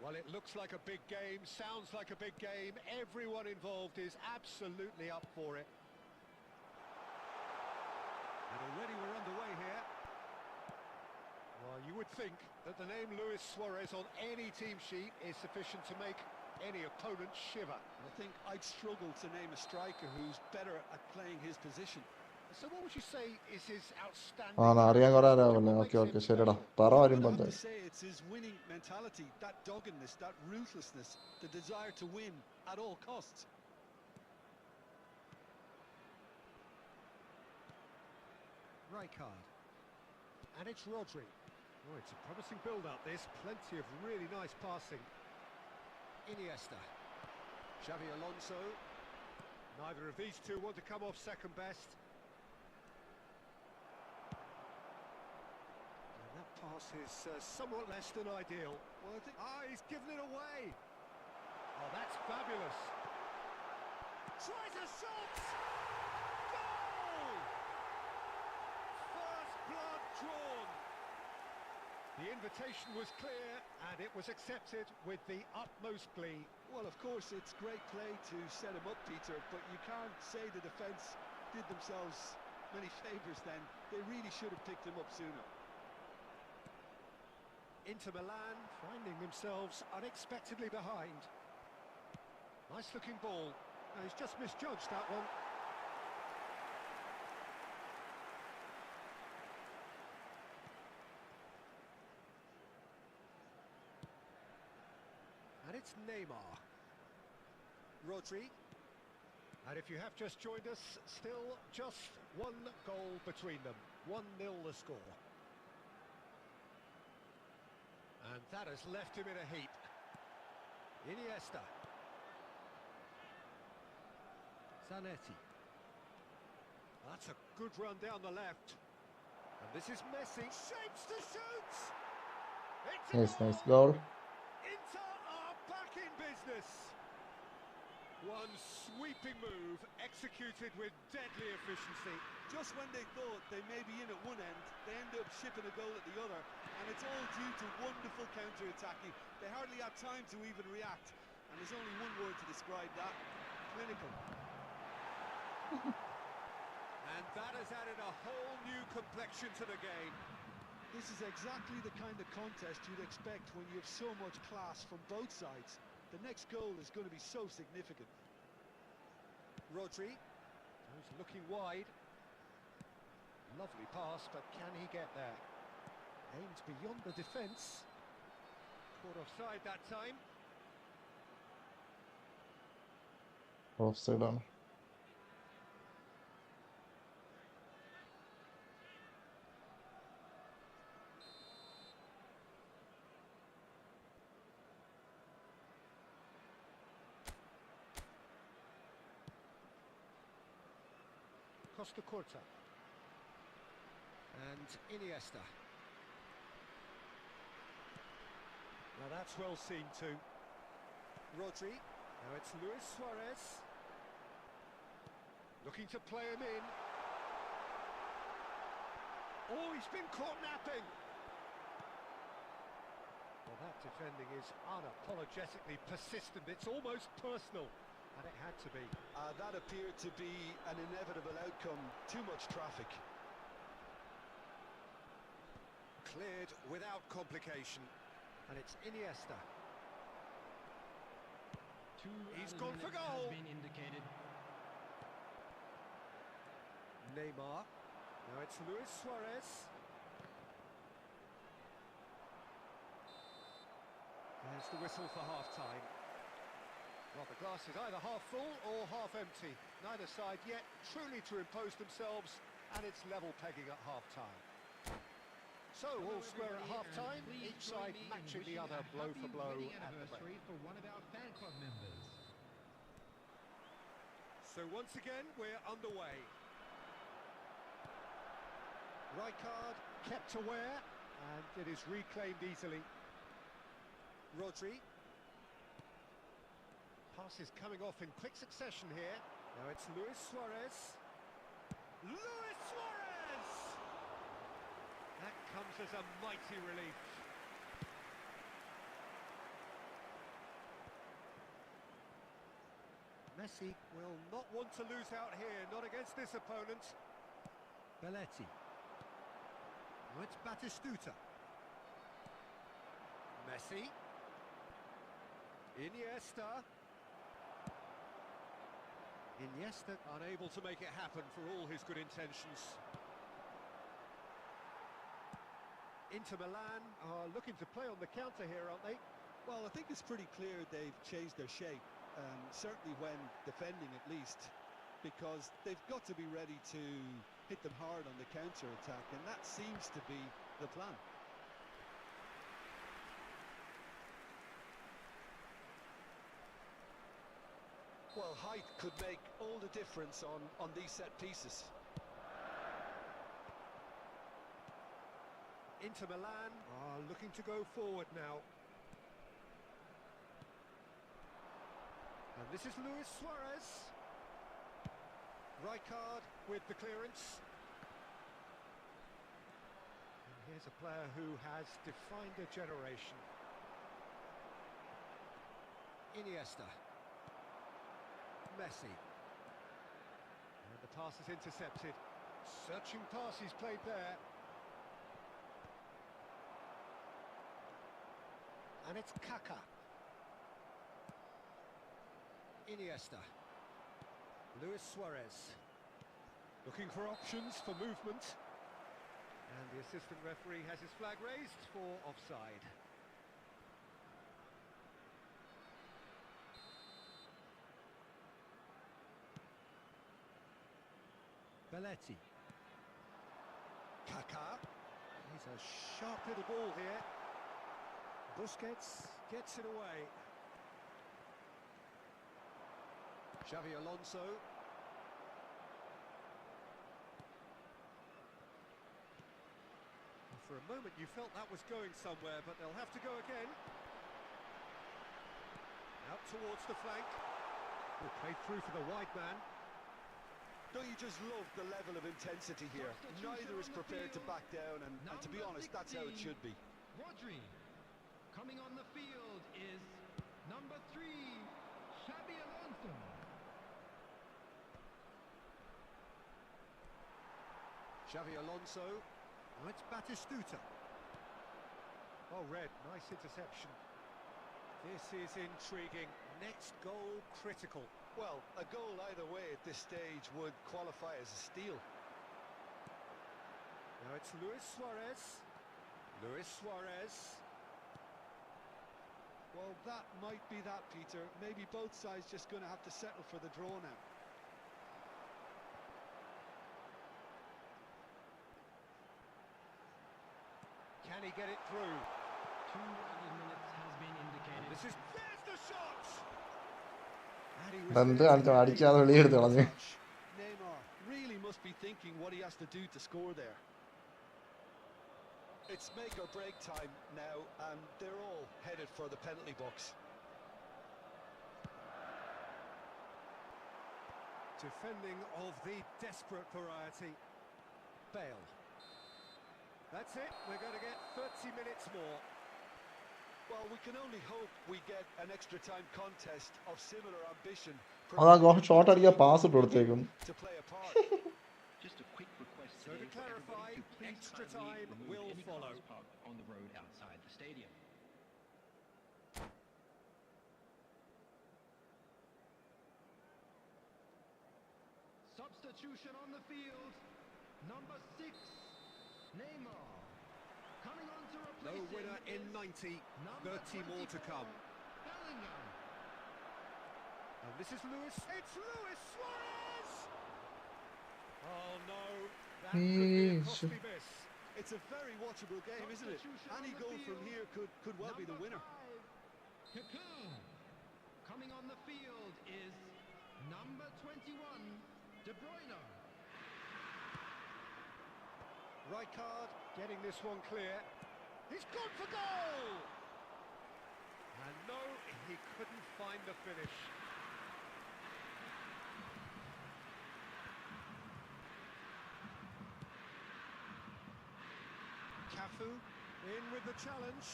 Well, it looks like a big game, sounds like a big game. Everyone involved is absolutely up for it. And already we're underway here. Well, you would think that the name Luis Suarez on any team sheet is sufficient to make any opponent shiver. I think I'd struggle to name a striker who's better at playing his position. So what would you say is his outstanding... അറിയാൻ കുറെ അറിയാമല്ലേ. What okay makes okay, him ശരിടാ. special? പറ Well, വരുമ്പോൾ I have to എന്തായാലും. say it's his winning mentality, that doggedness, that ruthlessness, the desire to win at all costs. Rijkaard. And it's Rodri. Oh, it's a promising build-up, this. Plenty of really nice passing. Iniesta. Xavi Alonso. Neither of these two want to come off second best. And that pass is somewhat less than ideal. Well, I think He's given it away. Oh, that's fabulous. Tries a shot! Goal! First blood drawn. The invitation was clear and it was accepted with the utmost glee. Well, of course, it's great play to set him up, Peter, but you can't say the defence did themselves many favours then. They really should have picked him up sooner. Inter Milan finding themselves unexpectedly behind. Nice looking ball. No, he's just misjudged that one. And it's Neymar. Rodri. And if you have just joined us, still just one goal between them. 1-0 the score. And that has left him in a heap. Iniesta. Zanetti. That's a good run down the left. And this is Messi. Shapes to shoot! It's a Nice goal! goal. Inter are back in business. One sweeping move executed with deadly efficiency. Just when they thought they may be in at one end, they end up shipping a goal at the other, and it's all due to wonderful counter-attacking. They hardly had time to even react, and there's only one word to describe that: clinical. And that has added a whole new complexion to the game. This is exactly the kind of contest you'd expect when you have so much class from both sides. The next goal is going to be so significant. Rodri, who's looking wide. Lovely pass, but can he get there? Aimed beyond the defence. Caught offside that time. Offside ആണ്. Costa Curta. And Iniesta. Now that's well seen too. Rodri. Now it's Luis Suarez. Looking to play him in. Oh, he's been caught napping. Well, that defending is unapologetically persistent. It's almost personal. And it had to be. That appeared to be an inevitable outcome. Too much traffic. Cleared without complication. And it's Iniesta. He's gone for goal. Has been indicated. Neymar. Now it's Luis Suarez. There's the whistle for half-time. Well, the glass is either half full or half empty. Neither side yet truly to impose themselves, and it's level pegging at half-time. So, all square at half-time, each side matching the other blow for blow at the break. For one of our fan club members. So once again, we're underway. Rijkaard kept aware, and it is reclaimed easily. Rodri. Passes coming off in quick succession here. Now it's Luis Suarez. Luis Suarez! That comes as a mighty relief. Messi will not want to lose out here, not against this opponent. Belletti. Now it's Batistuta. Messi. Iniesta. Iniesta unable to make it happen for all his good intentions. Inter Milan are looking to play on the counter here, aren't they? Well, I think it's pretty clear they've changed their shape, certainly when defending at least, because they've got to be ready to hit them hard on the counter-attack, and that seems to be the plan. Well, height could make all the difference on these set pieces. Inter Milan are looking to go forward now. And this is Luis Suarez. Rijkaard with the clearance. And here's a player who has defined a generation. Iniesta. Messi. And the pass is intercepted. Searching pass he's played there. And it's Kaká. Iniesta. Luis Suarez. Looking for options for movement. And the assistant referee has his flag raised for offside. Belletti. Kaká. He's a sharp little ball here. Busquets gets it away. Xavi Alonso. For a moment you felt that was going somewhere, but they'll have to go again. Out towards the flank. Played through for the wide man. Don't you just love the level of intensity here? Neither is prepared to back down, and to be honest, that's how it should be. Rodri. Coming on the field is number 3, Xabi Alonso. Xavi Alonso. Now it's Batistuta. Oh, Red, nice interception. This is intriguing. Next goal critical. Well, a goal either way at this stage would qualify as a steal. Now it's Luis Suarez. Luis Suarez. Well, that might be that, Peter. Maybe both sides just going to have to settle for the draw now. Can he get it through? 2 added minutes has been indicated. There's the shot! And he was ഇതെന്ത് there to കാണിച്ചു get അടിക്കാതെ it. വെളിയെടുത്ത് കളഞ്ഞു. Neymar really must be thinking what he has to do to score there. It's make or break time now, and they're all headed for the penalty box. Defending of the desperate variety. Bale. That's it, we're going to get 30 minutes more. Well, we can only hope we get an extra time contest of similar ambition. അതാ shot അടിക്കാൻ pass ഇട്ട് കൊടുത്തേക്കും. To play a part. Just a quick request So to clarify, extra time will follow. On the road outside the stadium. Substitution on the field. Number 6, Neymar. Coming on to No replace winner him in is 90, number 30 more to 24, come. Bellingham. And this is Luis. It's Luis Suarez! Oh no, that could be a costly miss. It's a very watchable game, isn't it? Any goal from here could well be the winner. Kaká. Coming on the field is number 21, De Bruyne. Rijkaard getting this one clear. He's gone for goal! And no, he couldn't find the finish. Cafu in with the challenge.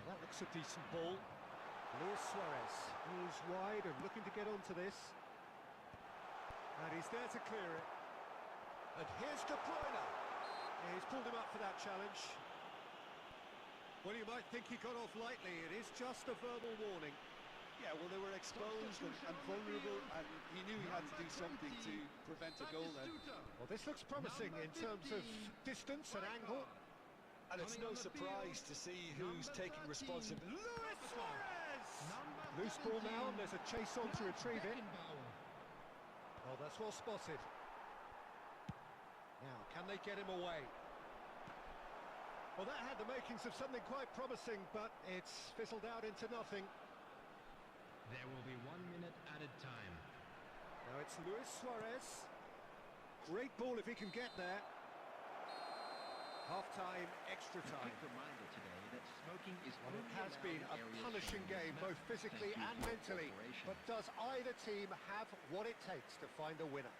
Well, that looks a decent ball. Luis Suarez moves wide and looking to get onto this. And he's there to clear it. And here's De Bruyne. He's pulled him up for that challenge. Well, you might think he got off lightly. It is just a verbal warning. Yeah, well, they were exposed and vulnerable, and he knew he had to do something to prevent a goal then. Well, this looks promising in terms of distance and angle. And it's no surprise to see who's taking responsibility. Luis Suarez! Loose ball now, and there's a chase on to retrieve it. Oh, that's well spotted. Now, can they get him away? Well, that had the makings of something quite promising, but it's fizzled out into nothing. There will be 1 minute added time. Now it's Luis Suarez. Great ball if he can get there. Half-time, extra A time. quick reminder today that smoking is Well, it only has allowed been in a areas punishing shown game, as both must physically test and equal mentally. cooperation. But does either team have what it takes to find a winner?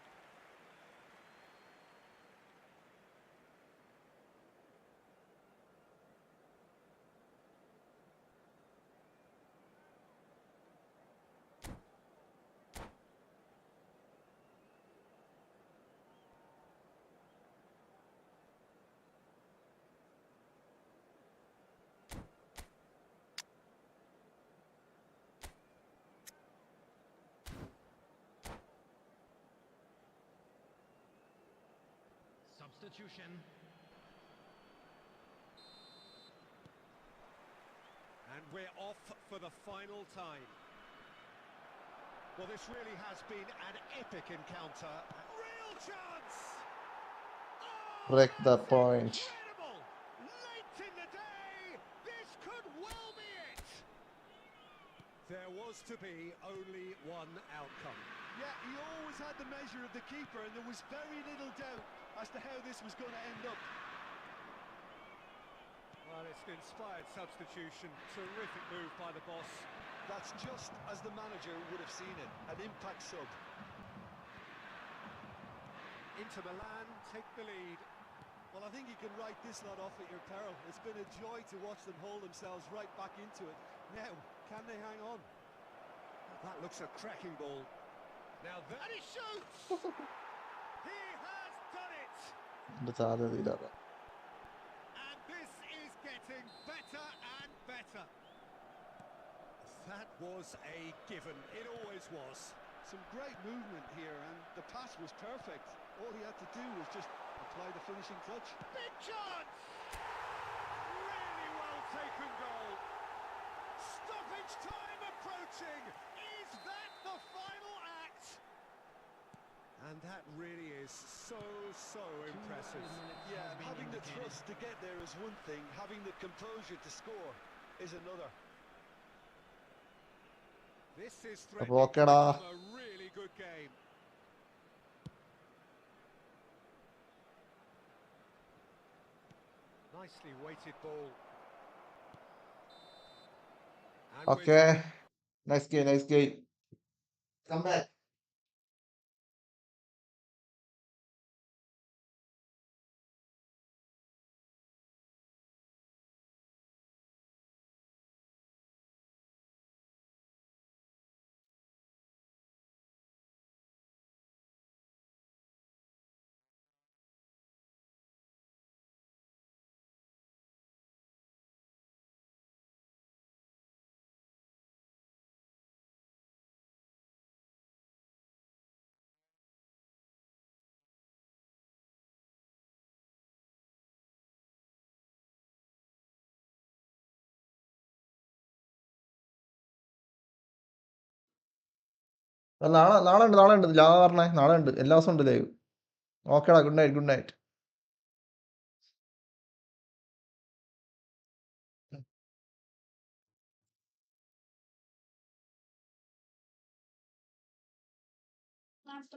Substitution. And we're off for the final time. Well, this really has been an epic encounter. Real chance! Oh, Break the that's point. incredible! Late in the day, this could well be it! There was to be only one outcome. Yeah, he always had the measure of the keeper, and there was very little doubt as to how this was going to end up. Well, it's an inspired substitution. Terrific move by the boss. That's just as the manager would have seen it, an impact sub. Inter Milan take the lead. Well, I think you can write this lot off at your peril. It's been a joy to watch them hold themselves right back into it. Now, can they hang on? That looks a cracking ball. Now that he shoots! He has done it! എൻ്റെ സാധ്യതയില്ലാതെ And this is getting better and better. That was a given. It always was. Some great movement here, and the pass was perfect. All he had to do was just apply the finishing touch. Big chance! Really well taken goal. Stoppage time approaching. Is that the final act? And that really is so impressive. Yeah, having the trust to get there is one thing. Having the composure to score is another. This is അപ്പോൾ threatening to ഓക്കേടാ. become a really good game. Nicely weighted ball. And we're okay, nice game, nice game. Come back. നാളെ ഉണ്ട് ലാഭ പറഞ്ഞേ, നാളെ ഉണ്ട്, എല്ലാ ദിവസവും ഉണ്ട് ലൈവ്. ഓക്കേടാ, good night, good night. Last